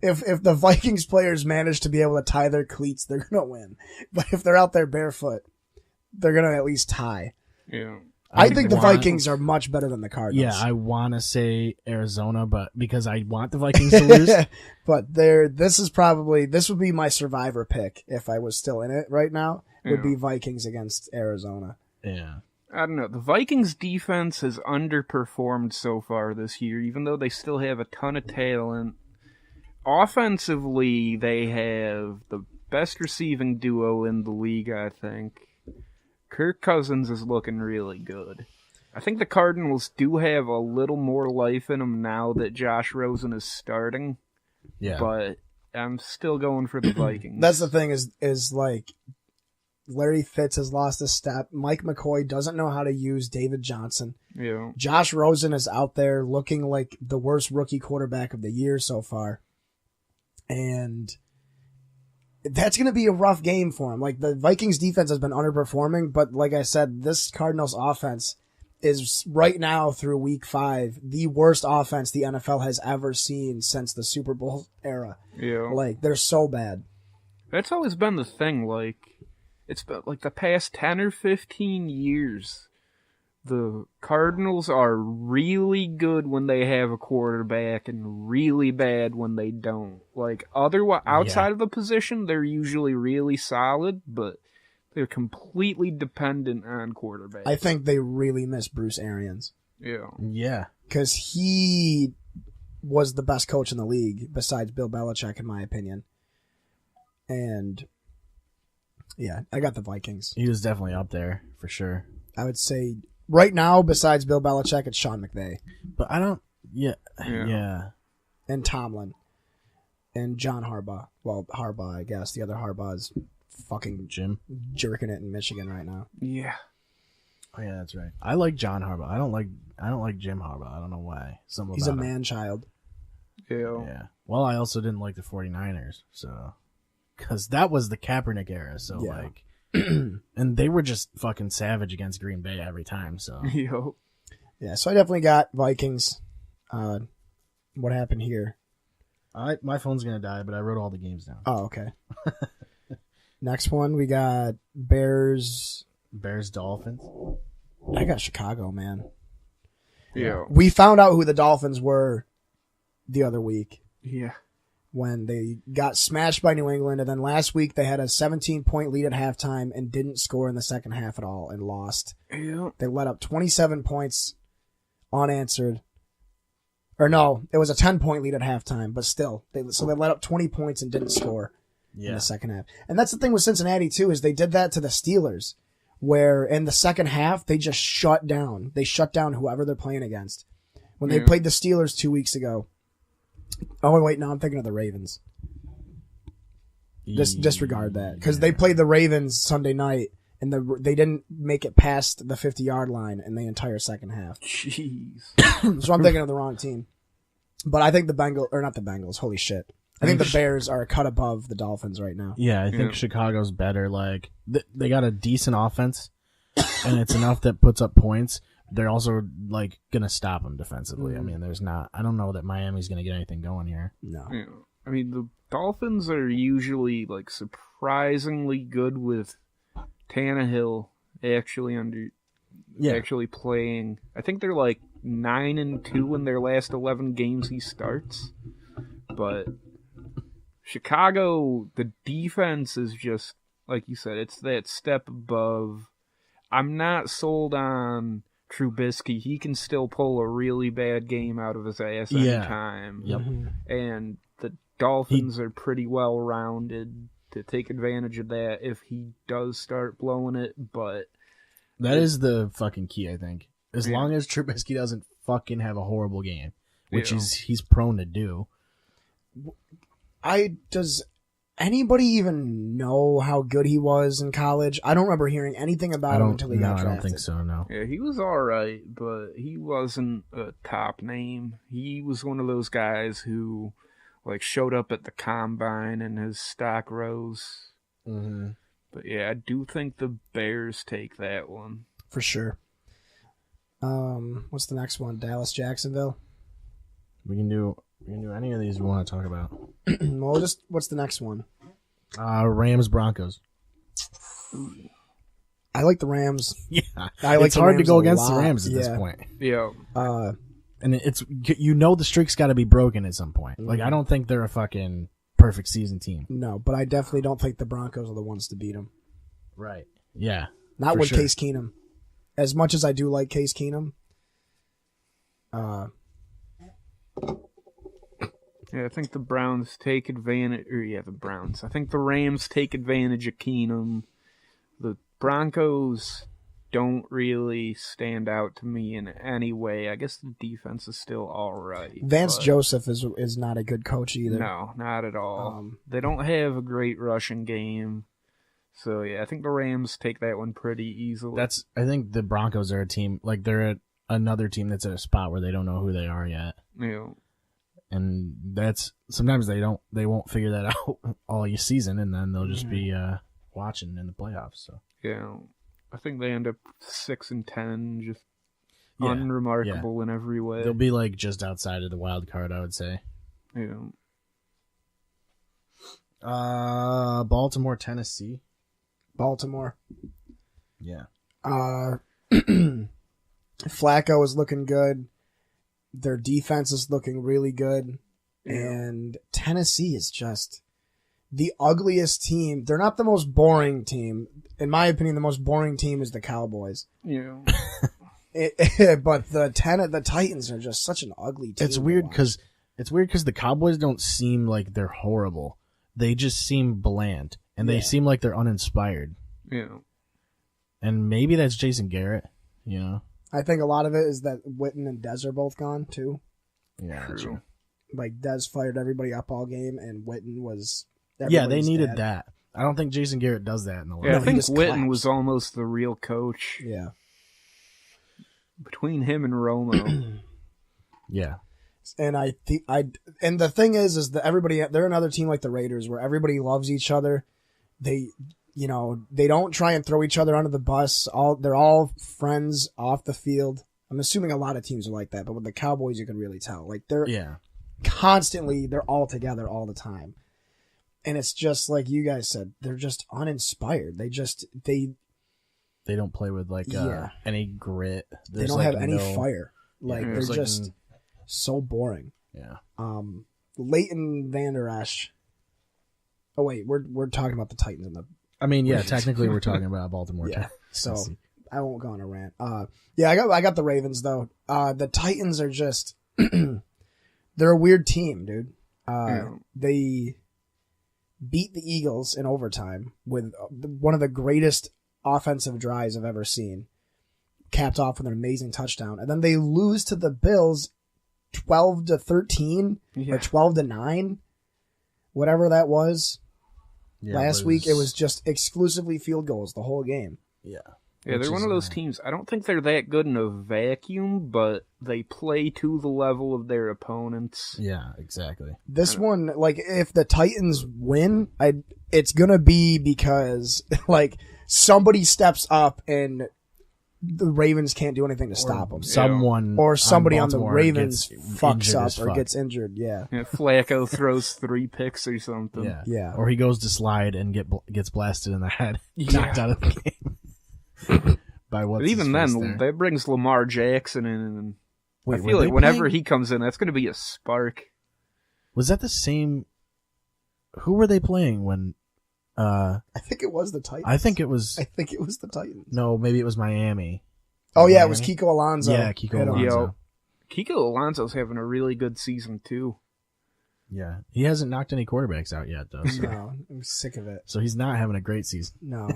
If the Vikings players manage to be able to tie their cleats, they're going to win. But if they're out there barefoot, they're going to at least tie. Yeah. I think the Vikings are much better than the Cardinals. Yeah, I want to say Arizona, but because I want the Vikings to lose. But this would be my survivor pick if I was still in it right now. Would be Vikings against Arizona. Yeah. I don't know. The Vikings defense has underperformed so far this year, even though they still have a ton of talent. Offensively, they have the best receiving duo in the league, I think. Kirk Cousins is looking really good. I think the Cardinals do have a little more life in them now that Josh Rosen is starting. Yeah. But I'm still going for the Vikings. That's the thing is like Larry Fitz has lost a step. Mike McCoy doesn't know how to use David Johnson. Yeah. Josh Rosen is out there looking like the worst rookie quarterback of the year so far. And that's going to be a rough game for him. Like, the Vikings defense has been underperforming, but like I said, this Cardinals offense is right now through week 5 the worst offense the NFL has ever seen since the Super Bowl era. Yeah. Like, they're so bad. That's always been the thing. Like, it's been like the past 10 or 15 years, the Cardinals are really good when they have a quarterback and really bad when they don't. Like, outside of the position, they're usually really solid, but they're completely dependent on quarterback. I think they really miss Bruce Arians. Yeah. Yeah. Because he was the best coach in the league, besides Bill Belichick, in my opinion. And, yeah, I got the Vikings. He was definitely up there, for sure. I would say, right now, besides Bill Belichick, it's Sean McVay. But I don't... Yeah. And Tomlin. And John Harbaugh. Well, Harbaugh, I guess. The other Harbaugh is fucking Jim jerking it in Michigan right now. Yeah. Oh yeah, that's right. I like John Harbaugh. I don't like Jim Harbaugh. I don't know why. He's a man-child. Yeah. Well, I also didn't like the 49ers, so because that was the Kaepernick era. So like, and they were just fucking savage against Green Bay every time. So yeah. So I definitely got Vikings. What happened here? My phone's gonna die, but I wrote all the games down. Oh, okay. Next one, we got Bears, Dolphins. I got Chicago, man. Yeah. We found out who the Dolphins were the other week. Yeah. When they got smashed by New England, and then last week they had a 17-point lead at halftime and didn't score in the second half at all and lost. Yeah. They let up 27 points unanswered. Or no, it was a 10-point lead at halftime, but still. They let up 20 points and didn't score in the second half. And that's the thing with Cincinnati, too, is they did that to the Steelers, where in the second half, they just shut down. They shut down whoever they're playing against. When they played the Steelers 2 weeks ago. Oh, wait, no, I'm thinking of the Ravens. Disregard that because they played the Ravens Sunday night and they didn't make it past the 50-yard line in the entire second half. Jeez. So I'm thinking of the wrong team. But I think not the Bengals. Holy shit! I think the Bears are a cut above the Dolphins right now. Yeah, I think Chicago's better. Like they got a decent offense, and it's enough that puts up points. They're also like gonna stop them defensively. I mean, I don't know that Miami's gonna get anything going here. No. Yeah. I mean, the Dolphins are usually like surprisingly good with Tannehill actually playing. I think they're like 9-2 in their last 11 games he starts. But Chicago, the defense is just like you said. It's that step above. I'm not sold on Trubisky. He can still pull a really bad game out of his ass anytime. Yep. And the Dolphins are pretty well rounded to take advantage of that if he does start blowing it, but that is the fucking key, I think. As long as Trubisky doesn't fucking have a horrible game, which he's prone to do. Does anybody even know how good he was in college? I don't remember hearing anything about him until he got drafted. I don't think so, no. Yeah, he was alright, but he wasn't a top name. He was one of those guys who like showed up at the combine and his stock rose. Mm-hmm. But yeah, I do think the Bears take that one. For sure. What's the next one? Dallas, Jacksonville? We can do any of these we want to talk about. Well, what's the next one? Rams, Broncos. I like the Rams. Yeah. It's hard to go against the Rams at this point. Yeah. And it's the streak's got to be broken at some point. Like, I don't think they're a fucking perfect season team. No, but I definitely don't think the Broncos are the ones to beat them. Right. Yeah. Not with Case Keenum. As much as I do like Case Keenum. Yeah, I think the Browns take advantage. I think the Rams take advantage of Keenum. The Broncos don't really stand out to me in any way. I guess the defense is still all right. Vance Joseph is not a good coach either. No, not at all. They don't have a great rushing game. So, yeah, I think the Rams take that one pretty easily. I think the Broncos are a team, like they're at another team that's at a spot where they don't know who they are yet. Yeah. And sometimes they won't figure that out all season, and then they'll just be watching in the playoffs. So yeah, I think they end up 6-10, just unremarkable in every way. They'll be like just outside of the wild card, I would say. Yeah. Baltimore, Tennessee. Baltimore. Yeah. Flacco is looking good. Their defense is looking really good. Yeah. And Tennessee is just the ugliest team. They're not the most boring team. In my opinion, the most boring team is the Cowboys. Yeah. But the Titans are just such an ugly team. It's weird because the Cowboys don't seem like they're horrible. They just seem bland. And they seem like they're uninspired. Yeah. And maybe that's Jason Garrett, you know? I think a lot of it is that Witten and Dez are both gone, too. Yeah, true. Like, Dez fired everybody up all game, and Witten was... Yeah, they needed that. I don't think Jason Garrett does that in the league. Yeah, I think Witten was almost the real coach. Yeah. Between him and Romo. Yeah. And and the thing is that they're another team like the Raiders where everybody loves each other. They don't try and throw each other under the bus. They're all friends off the field. I'm assuming a lot of teams are like that, but with the Cowboys, you can really tell. Like they're they're all together all the time. And it's just like you guys said, they're just uninspired. They don't play with any grit. They don't have any fire. Like they're just so boring. Yeah. Leighton Vander Esch. Oh wait, we're talking about the Titans and the. I mean, yeah, technically we're talking about Baltimore. Yeah. So I won't go on a rant. I got the Ravens though. The Titans are just they're a weird team, dude. They beat the Eagles in overtime with one of the greatest offensive drives I've ever seen, capped off with an amazing touchdown, and then they lose to the Bills 12-13 or 12-9, whatever that was. Last week, it was just exclusively field goals the whole game. Yeah. Yeah, they're one of those teams. I don't think they're that good in a vacuum, but they play to the level of their opponents. Yeah, exactly. This one, like, if the Titans win, it's gonna be because, like, somebody steps up and the Ravens can't do anything to stop them. Someone Or somebody on the Baltimore Ravens gets fucks injured up as or fuck. gets injured. Yeah. Flacco throws 3 picks or something. Yeah. Yeah. Or he goes to slide and gets blasted in the head, Yeah. knocked out of the game. By But even then, that brings Lamar Jackson in, and Wait, I feel like whenever he comes in, that's going to be a spark. Was that the same? Who were they playing when? I think it was the Titans. I think it was. the Titans. No, maybe it was Miami. Oh, yeah, it was Kiko Alonso. Yeah, Kiko Hit him. Alonso. Kiko Alonso's having a really good season, too. Yeah, he hasn't knocked any quarterbacks out yet, though. So, No, I'm sick of it. so he's not having a great season. No,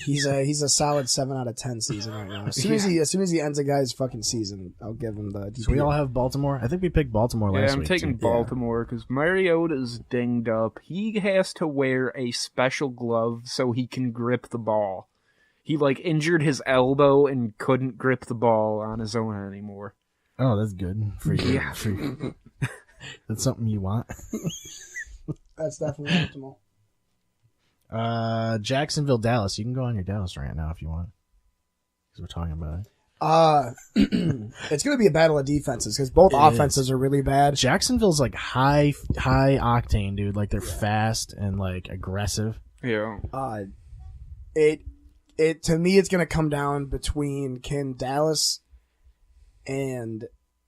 he's a solid 7 out of 10 season right now. As soon as he ends a guy's fucking season, I'll give him the. So we all have Baltimore. I think we picked Baltimore last week. Yeah, I'm taking too. Baltimore because Mariota's dinged up. He has to wear a special glove so he can grip the ball. He injured his elbow and couldn't grip the ball on his own anymore. Oh, that's good for you. Yeah. For you. That's something you want. That's definitely optimal. Jacksonville, Dallas. You can go on your Dallas right now if you want, because we're talking about it. It's going to be a battle of defenses because both offenses are really bad. Jacksonville's high octane, dude. Like they're fast and aggressive. Yeah. It to me, it's going to come down between can Dallas and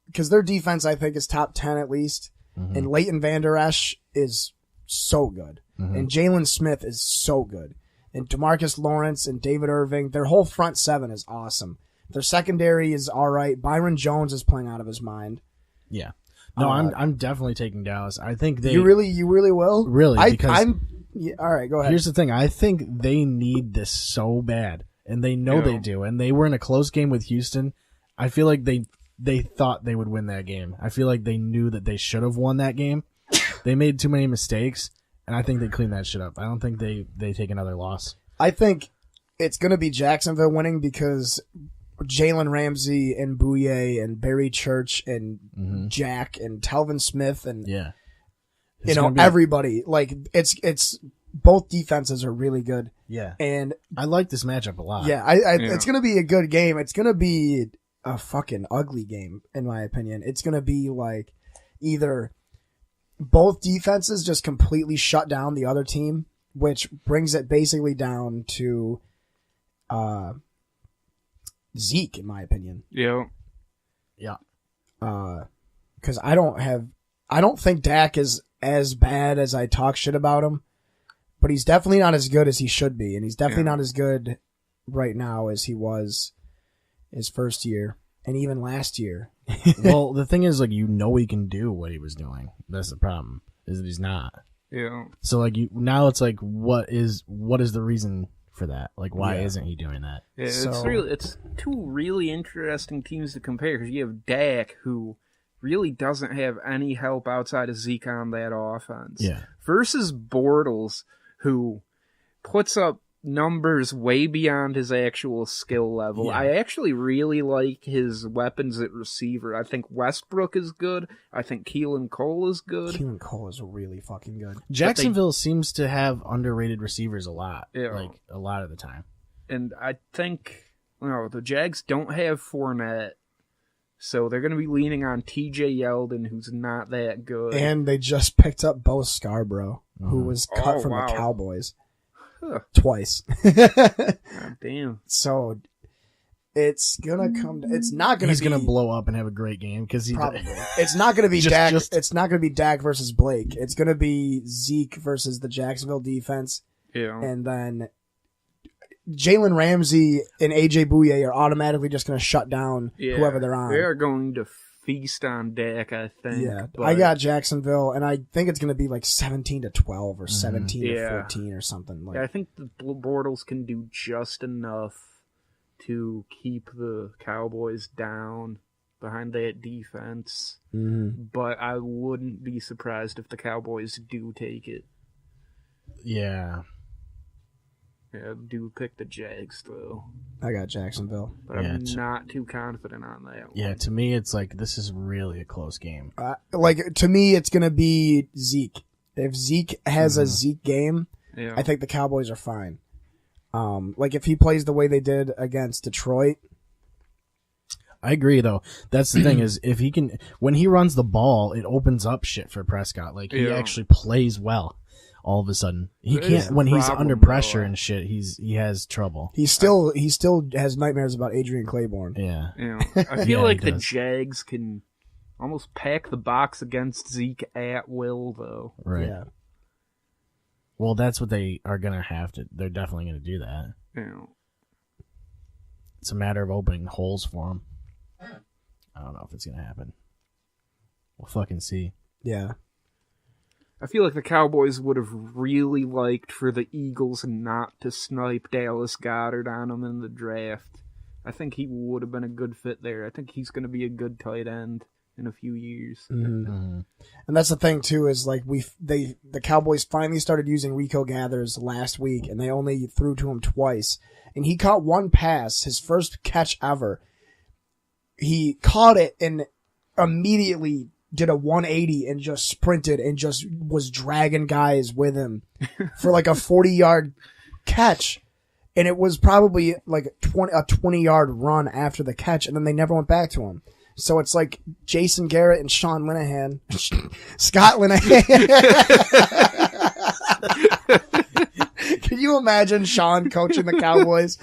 because their defense, I think, is top 10 at least, and Leighton Vander Esch is so good, and Jalen Smith is so good, and DeMarcus Lawrence and David Irving, their whole front seven is awesome. Their secondary is all right. Byron Jones is playing out of his mind. Yeah. No, I'm definitely taking Dallas. I think they You really will? Really, because all right, go ahead. here's the thing. I think they need this so bad, and they know they do. And they were in a close game with Houston. I feel like they thought they would win that game. I feel like they knew that they should have won that game. They made too many mistakes, and I think they clean that shit up. I don't think they take another loss. I think it's going to be Jacksonville winning because Jalen Ramsey and Bouye and Barry Church and Jack and Telvin Smith and everybody. It's both defenses are really good. Yeah. And I like this matchup a lot. yeah, it's going to be a good game. It's going to be a fucking ugly game, in my opinion. It's going to be either both defenses just completely shut down the other team, which brings it basically down to Zeke, in my opinion. Yeah. Yeah. Because I don't think Dak is as bad as I talk shit about him, but he's definitely not as good as he should be, and he's definitely not as good right now as he was his first year, and even last year. Well, the thing is, he can do what he was doing. That's the problem, is that he's not. Yeah. So, now it's what is the reason for that? Why isn't he doing that? Yeah, So- it's two really interesting teams to compare because you have Dak, who really doesn't have any help outside of Zeke on that offense. Yeah. Versus Bortles, who puts up numbers way beyond his actual skill level. Yeah. I actually really like his weapons at receiver. I think Westbrook is good. I think Keelan Cole is good. Keelan Cole is really fucking good. Jacksonville seems to have underrated receivers a lot. Yeah. A lot of the time. And I think the Jags don't have Fournette, so they're going to be leaning on TJ Yeldon, who's not that good. And they just picked up Bo Scarborough, who was cut from the Cowboys. Huh. Twice. God damn. So it's gonna come. It's not gonna. He's gonna blow up and have a great game because he probably. It's not gonna be Dak. Just- It's not gonna be Dak versus Blake. It's gonna be Zeke versus the Jacksonville defense, Yeah. and then Jalen Ramsey and AJ Bouye are automatically just gonna shut down whoever they're on. They are going to feast on Dak, I think. Yeah, but I got Jacksonville, and I think it's gonna be 17-12 or 17-14 or something. I think the Bortles can do just enough to keep the Cowboys down behind that defense. But I wouldn't be surprised if the Cowboys do take it. Yeah. Yeah, I do pick the Jags, though. I got Jacksonville. But I'm not too confident on that one. Yeah, to me, it's like, this is really a close game. To me, it's going to be Zeke. If Zeke has a Zeke game, I think the Cowboys are fine. If he plays the way they did against Detroit. I agree, though. That's the thing is, if he can, when he runs the ball, it opens up shit for Prescott. Like, he actually plays well. All of a sudden, he can't. When he's under pressure and shit, he has trouble. He still has nightmares about Adrian Claiborne. Yeah, I feel like the Jags can almost pack the box against Zeke at will, though. Right. Yeah. Well, that's what they are gonna have to. They're definitely gonna do that. Yeah. It's a matter of opening holes for him. I don't know if it's gonna happen. We'll fucking see. Yeah. I feel like the Cowboys would have really liked for the Eagles not to snipe Dallas Goedert on them in the draft. I think he would have been a good fit there. I think he's going to be a good tight end in a few years. Mm-hmm. Mm-hmm. And that's the thing too, is like the Cowboys finally started using Rico Gathers last week, and they only threw to him twice. And he caught one pass, his first catch ever. He caught it and immediately did a 180 and just sprinted and just was dragging guys with him for like a 40-yard catch. And it was probably like a 20-yard run after the catch, and then they never went back to him. So it's like Jason Garrett and Sean Linehan. Scott Linehan. Can you imagine Sean coaching the Cowboys?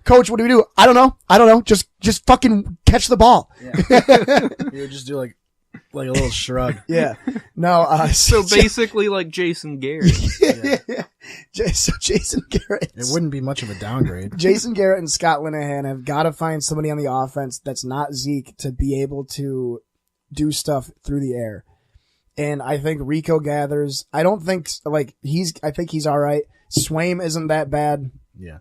Coach, what do we do? I don't know. Just fucking catch the ball. Yeah. You would just do like a little shrug. Yeah. No. So basically, like Jason Garrett. So Jason Garrett. It wouldn't be much of a downgrade. Jason Garrett and Scott Linehan have got to find somebody on the offense that's not Zeke to be able to do stuff through the air. And I think Rico Gathers. I think he's all right. Swaim isn't that bad. Yeah.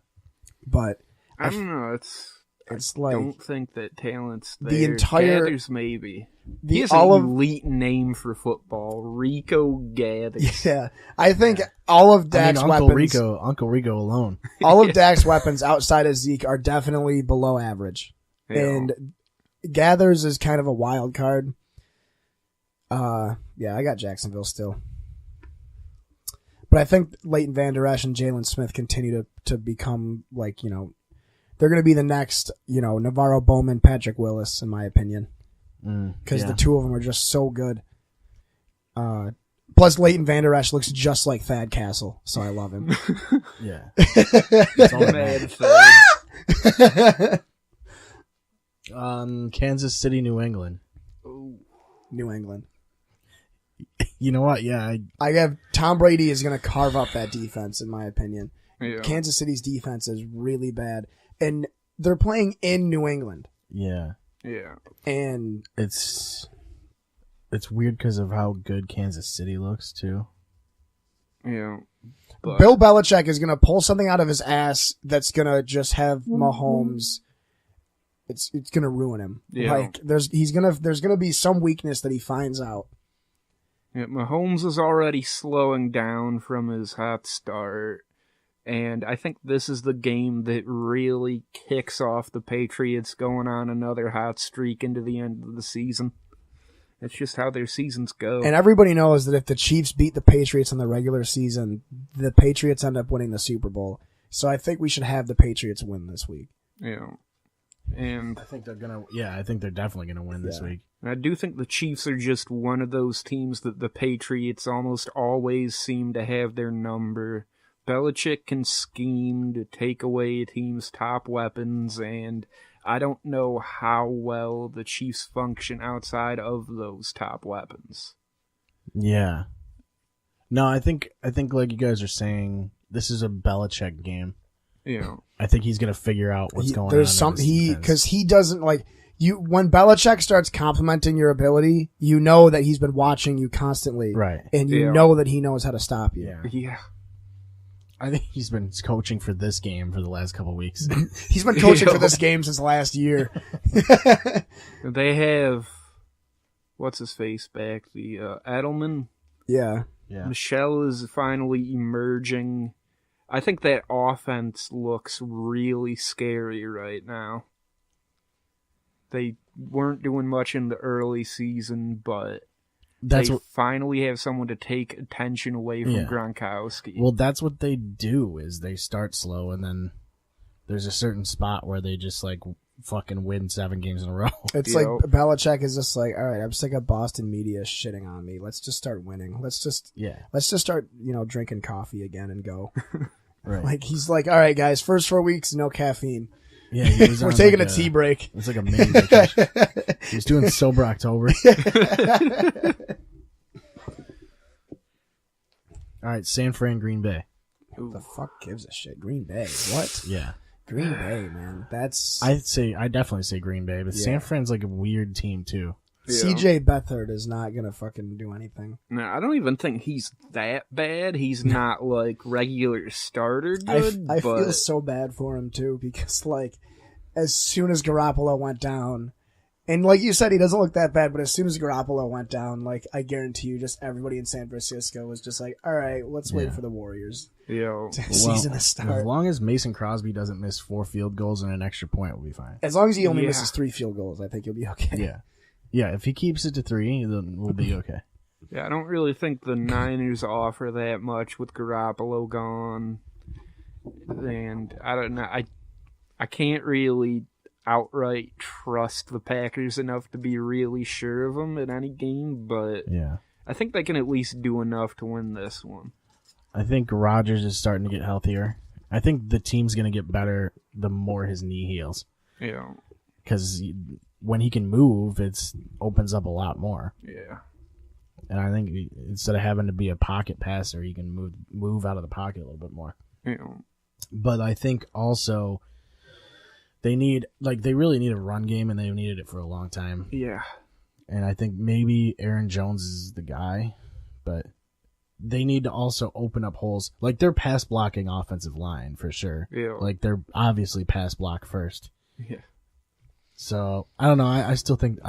But I don't know. It's I like don't think that talent's there. The entire Gathers maybe. He has an elite name for football. Rico Gathers. Yeah, I think all of Dak's weapons. Uncle Rico alone. All of Dak's weapons outside of Zeke are definitely below average, and Gathers is kind of a wild card. Yeah, I got Jacksonville still. But I think Leighton Vander Esch and Jalen Smith continue to become like, they're going to be the next, Navarro Bowman, Patrick Willis, in my opinion. Because the two of them are just so good. Plus, Leighton Vander Esch looks just like Thad Castle, so I love him. Yeah. It's all mad Thad. Kansas City, New England. Ooh. New England. You know what? Yeah. I have Tom Brady is going to carve up that defense, in my opinion. Yeah. Kansas City's defense is really bad. And they're playing in New England. Yeah. Yeah. And it's weird because of how good Kansas City looks, too. Yeah. But Bill Belichick is going to pull something out of his ass that's going to just have Mahomes. It's going to ruin him. Yeah. Like there's going to be some weakness that he finds out. Yeah, Mahomes is already slowing down from his hot start, and I think this is the game that really kicks off the Patriots going on another hot streak into the end of the season. It's just how their seasons go. And everybody knows that if the Chiefs beat the Patriots in the regular season, the Patriots end up winning the Super Bowl. So I think we should have the Patriots win this week. Yeah. And I think they're definitely gonna win this week. I do think the Chiefs are just one of those teams that the Patriots almost always seem to have their number. Belichick can scheme to take away a team's top weapons, and I don't know how well the Chiefs function outside of those top weapons. Yeah. No, I think like you guys are saying, this is a Belichick game. Yeah. I think he's gonna figure out what's going on. There's because he doesn't like you. When Belichick starts complimenting your ability, you know that he's been watching you constantly, right? And you know that he knows how to stop you. Yeah. I think he's been coaching for this game for the last couple of weeks. He's been coaching for this game since last year. They have what's his face back, the Edelman. Yeah. Yeah. Michelle is finally emerging. I think that offense looks really scary right now. They weren't doing much in the early season, but they finally have someone to take attention away from Gronkowski. Well, that's what they do, is they start slow, and then there's a certain spot where they just, like, fucking win 7 games in a row. It's like Belichick is just like, all right, I'm sick of Boston media shitting on me. Let's just start winning. Let's just start, drinking coffee again and go. Right. Like, he's like, all right, guys, first 4 weeks, no caffeine. Yeah, we're taking a tea break. It's like a mini vacation. He's doing sober October. All right, San Fran, Green Bay. Who the fuck gives a shit? Green Bay. What? Yeah. Green Bay, man. I definitely say Green Bay, but San Fran's like a weird team too. Yeah. CJ Beathard is not gonna fucking do anything. No, I don't even think he's that bad. He's not like regular starter good. I feel so bad for him too, because like as soon as Garoppolo went down, and like you said, he doesn't look that bad, but as soon as Garoppolo went down, like I guarantee you, just everybody in San Francisco was just like, all right, let's wait for the Warriors. Season to start. As long as Mason Crosby doesn't miss 4 field goals and an extra point, we'll be fine. As long as he only misses 3 field goals, I think you'll be okay. Yeah, if he keeps it to 3, then we'll be okay. Yeah, I don't really think the Niners offer that much with Garoppolo gone. And I don't know. I can't really outright trust the Packers enough to be really sure of them in any game, but I think they can at least do enough to win this one. I think Rodgers is starting to get healthier. I think the team's going to get better the more his knee heals. Yeah. Because when he can move, it opens up a lot more. Yeah. And I think instead of having to be a pocket passer, he can move out of the pocket a little bit more. Yeah. But I think also they really need a run game, and they've needed it for a long time. Yeah. And I think maybe Aaron Jones is the guy, but they need to also open up holes. Like, they're pass blocking offensive line for sure. Yeah. Like, they're obviously pass block first. Yeah. So I don't know. I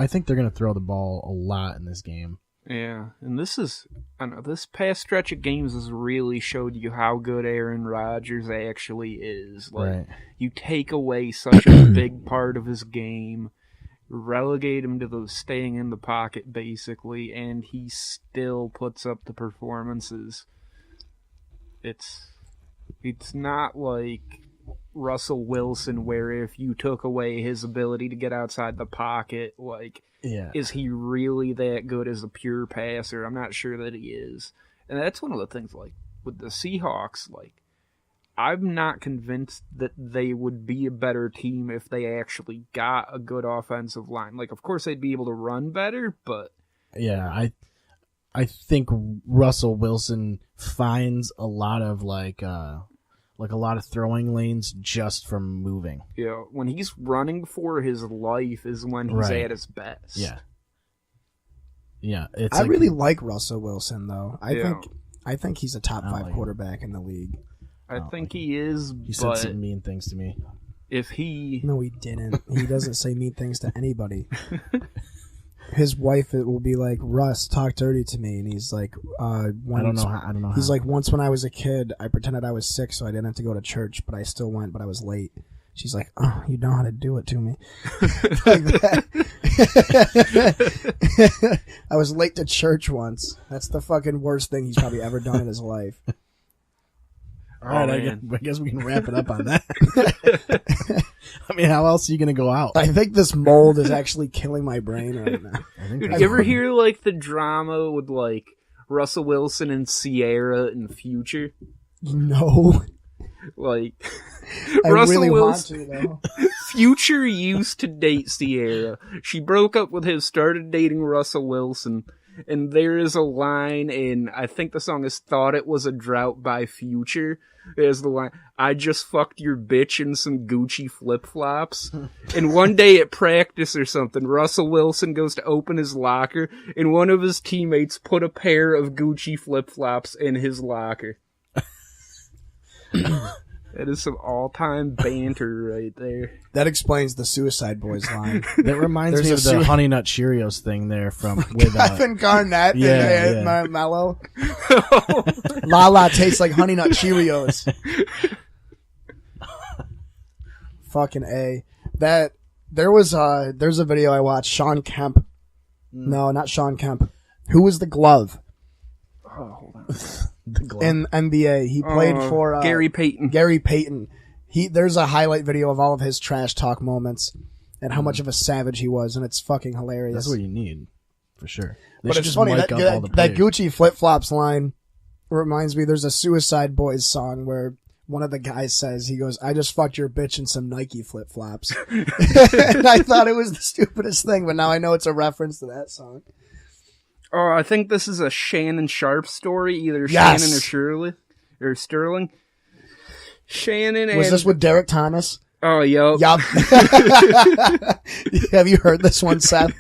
think they're gonna throw the ball a lot in this game. Yeah, and this past stretch of games has really showed you how good Aaron Rodgers actually is. Like, you take away such a big part of his game, relegate him to the staying in the pocket basically, and he still puts up the performances. It's not like Russell Wilson, where if you took away his ability to get outside the pocket, is he really that good as a pure passer? I'm not sure that he is. And that's one of the things, like, with the Seahawks, like, I'm not convinced that they would be a better team if they actually got a good offensive line. Like, of course they'd be able to run better, but... Yeah, I think Russell Wilson finds a lot of, a lot of throwing lanes just from moving. Yeah, when he's running for his life is when he's at his best. Yeah. Yeah. I really like Russell Wilson, though. I think he's a top 5 quarterback in the league. I think he is, He said some mean things to me. If he... No, he didn't. He doesn't say mean things to anybody. His wife will be like, Russ, talk dirty to me, and he's like, I don't know. He's like, once when I was a kid, I pretended I was sick, so I didn't have to go to church, but I still went, but I was late. She's like, oh, you know how to do it to me. Like that. I was late to church once. That's the fucking worst thing he's probably ever done in his life. All right, I guess we can wrap it up on that. I mean, how else are you going to go out? I think this mold is actually killing my brain right now. Dude, you ever hear, like, the drama with, like, Russell Wilson and Ciara in the Future? No. Like, I Russell really Wilson, want to, though. Future used to date Ciara. She broke up with him, started dating Russell Wilson. And there is a line in, I think the song is Thought It Was a Drought by Future. There's the line, I just fucked your bitch in some Gucci flip-flops. And one day at practice or something, Russell Wilson goes to open his locker, and one of his teammates put a pair of Gucci flip-flops in his locker. That is some all-time banter right there. That explains the Suicide Boys line. That reminds me of the Honey Nut Cheerios thing there from with Kevin Garnett yeah. and Mello. Lala tastes like Honey Nut Cheerios. Fucking A. There's a video I watched. Sean Kemp. No, not Sean Kemp. Who was the glove? Oh, hold on. the glove. In NBA. He played for Gary Payton. Gary Payton. There's a highlight video of all of his trash talk moments and how much of a savage he was, and it's fucking hilarious. That's what you need, for sure. But it's funny, that Gucci flip-flops line reminds me, there's a Suicide Boys song where one of the guys says, he goes, "I just fucked your bitch in some Nike flip-flops." And I thought it was the stupidest thing, but now I know it's a reference to that song. Oh, I think this is a Shannon Sharp story, either Yes. Shannon or Sterling. Shannon and... Was this with Derek Thomas? Oh, yup. Have you heard this one, Seth?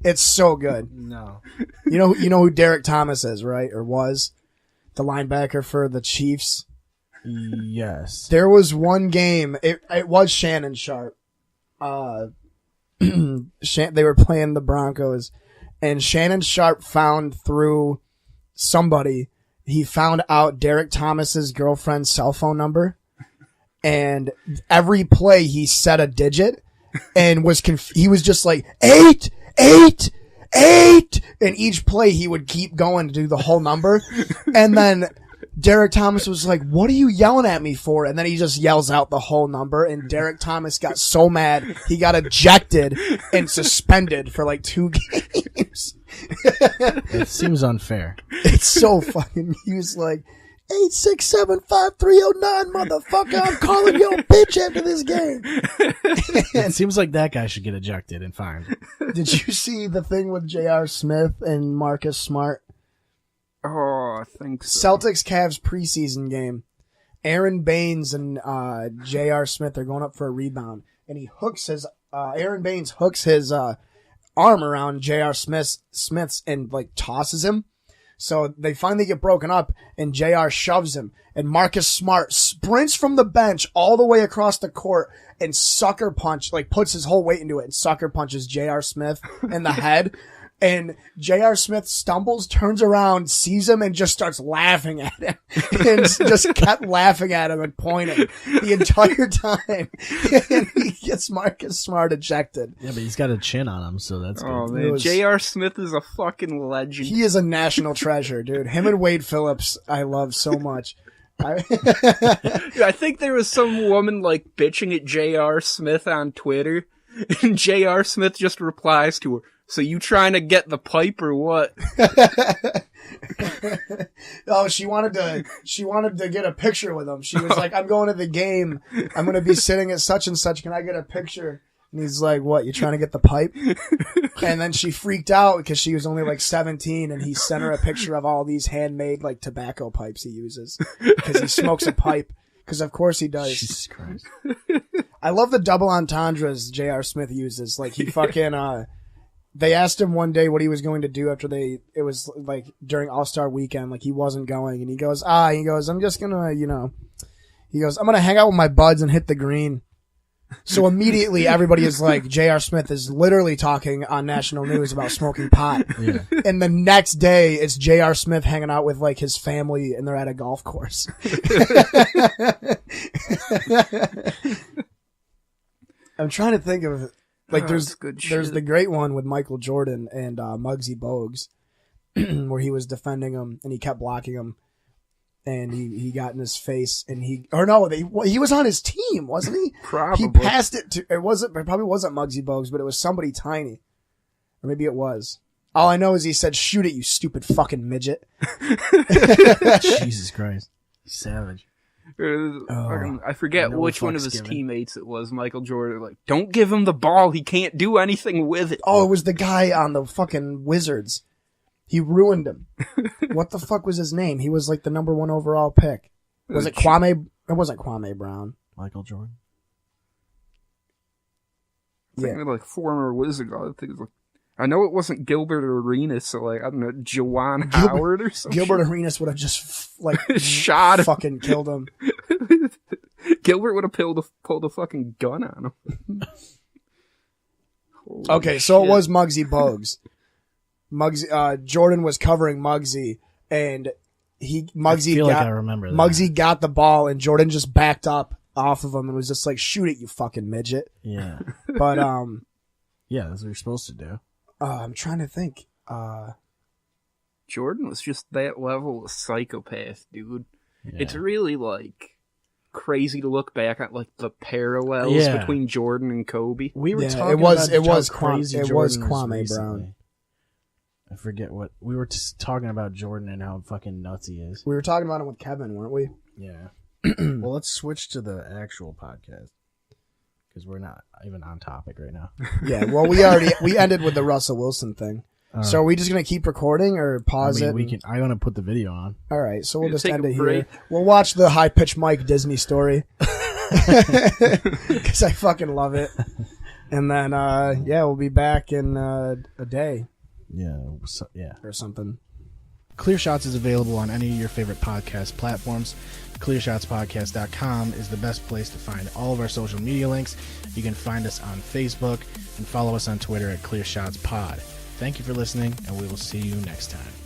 It's so good. No. You know who Derek Thomas is, right? Or was? The linebacker for the Chiefs? Yes. There was one game, it was Shannon Sharp. They were playing the Broncos, and Shannon Sharp found through somebody, he found out Derek Thomas's girlfriend's cell phone number, and every play he said a digit, and he was just like, 8, 8, 8, and each play he would keep going to do the whole number, and then Derek Thomas was like, "What are you yelling at me for?" And then he just yells out the whole number, and Derek Thomas got so mad he got ejected and suspended for like 2 games. It seems unfair. It's so fucking. He was like, 8675309, motherfucker! I'm calling your bitch after this game. It seems like that guy should get ejected and fined. Did you see the thing with J.R. Smith and Marcus Smart? Oh, I think so. Celtics Cavs preseason game. Aaron Baines and J.R. Smith are going up for a rebound, and he hooks his Aaron Baines hooks his arm around J.R. Smith's and like tosses him. So they finally get broken up, and J.R. shoves him, and Marcus Smart sprints from the bench all the way across the court and sucker punch, like puts his whole weight into it and sucker punches J.R. Smith in the head. And J.R. Smith stumbles, turns around, sees him, and just starts laughing at him. And just kept laughing at him and pointing the entire time. And he gets Marcus Smart ejected. Yeah, but he's got a chin on him, so that's good. Oh, man. J.R. Smith is a fucking legend. He is a national treasure, dude. Him and Wade Phillips, I love so much. I think there was some woman, like, bitching at J.R. Smith on Twitter, and J.R. Smith just replies to her, "So you trying to get the pipe or what?" Oh, she wanted to get a picture with him. She was like, "I'm going to the game. I'm going to be sitting at such and such. Can I get a picture?" And he's like, "What, you trying to get the pipe?" And then she freaked out because she was only like 17, and he sent her a picture of all these handmade like tobacco pipes he uses because he smokes a pipe. Because of course he does. Jesus Christ. I love the double entendres J.R. Smith uses. Like he fucking they asked him one day what he was going to do after it was like during All-Star weekend, like he wasn't going, and he goes, "I'm just gonna, I'm gonna hang out with my buds and hit the green." So immediately everybody is like, J.R. Smith is literally talking on national news about smoking pot. Yeah. And the next day it's J.R. Smith hanging out with like his family and they're at a golf course. I'm trying to think of like there's the great one with Michael Jordan and Muggsy Bogues where he was defending him and he kept blocking him. And he got in his face, and he was on his team, wasn't he? Probably. He passed it to, it probably wasn't Muggsy Bogues, but it was somebody tiny. Or maybe it was. All I know is he said, "Shoot it, you stupid fucking midget." Jesus Christ. Savage. I forget which one of his teammates it was, Michael Jordan, like, "Don't give him the ball, he can't do anything with it." Oh, it was the guy on the fucking Wizards. He ruined him. What the fuck was his name? He was like the number 1 overall pick. Was it Kwame? It wasn't Kwame Brown. Michael Jordan. Yeah, like former Wizard. I know it wasn't Gilbert Arenas, so like I don't know, Jawan Howard or something. Gilbert Arenas would have just like shot him. fucking killed him. Gilbert would have pulled a fucking gun on him. Okay, so it was Muggsy Bogues. Jordan was covering Muggsy, and I remember that. Muggsy got the ball, and Jordan just backed up off of him and was just like, "Shoot it, you fucking midget." Yeah. But yeah, that's what you're supposed to do. I'm trying to think. Jordan was just that level of psychopath, dude. Yeah. It's really like crazy to look back at like the parallels between Jordan and Kobe. We were talking it was how crazy Jordan was Kwame recently. Brown. I forget what we were talking about Jordan and how fucking nuts he is. We were talking about it with Kevin, weren't we? Yeah. Well, let's switch to the actual podcast because we're not even on topic right now. Yeah. Well, we ended with the Russell Wilson thing. So are we just gonna keep recording or pause it? I want to put the video on. All right, so we'll just take end a it break. here. We'll watch the high pitched Mike Disney story because I fucking love it. And then we'll be back in a day. Yeah. Or something. Clear Shots is available on any of your favorite podcast platforms. ClearShotsPodcast.com is the best place to find all of our social media links. You can find us on Facebook and follow us on Twitter at ClearShotsPod. Thank you for listening, and we will see you next time.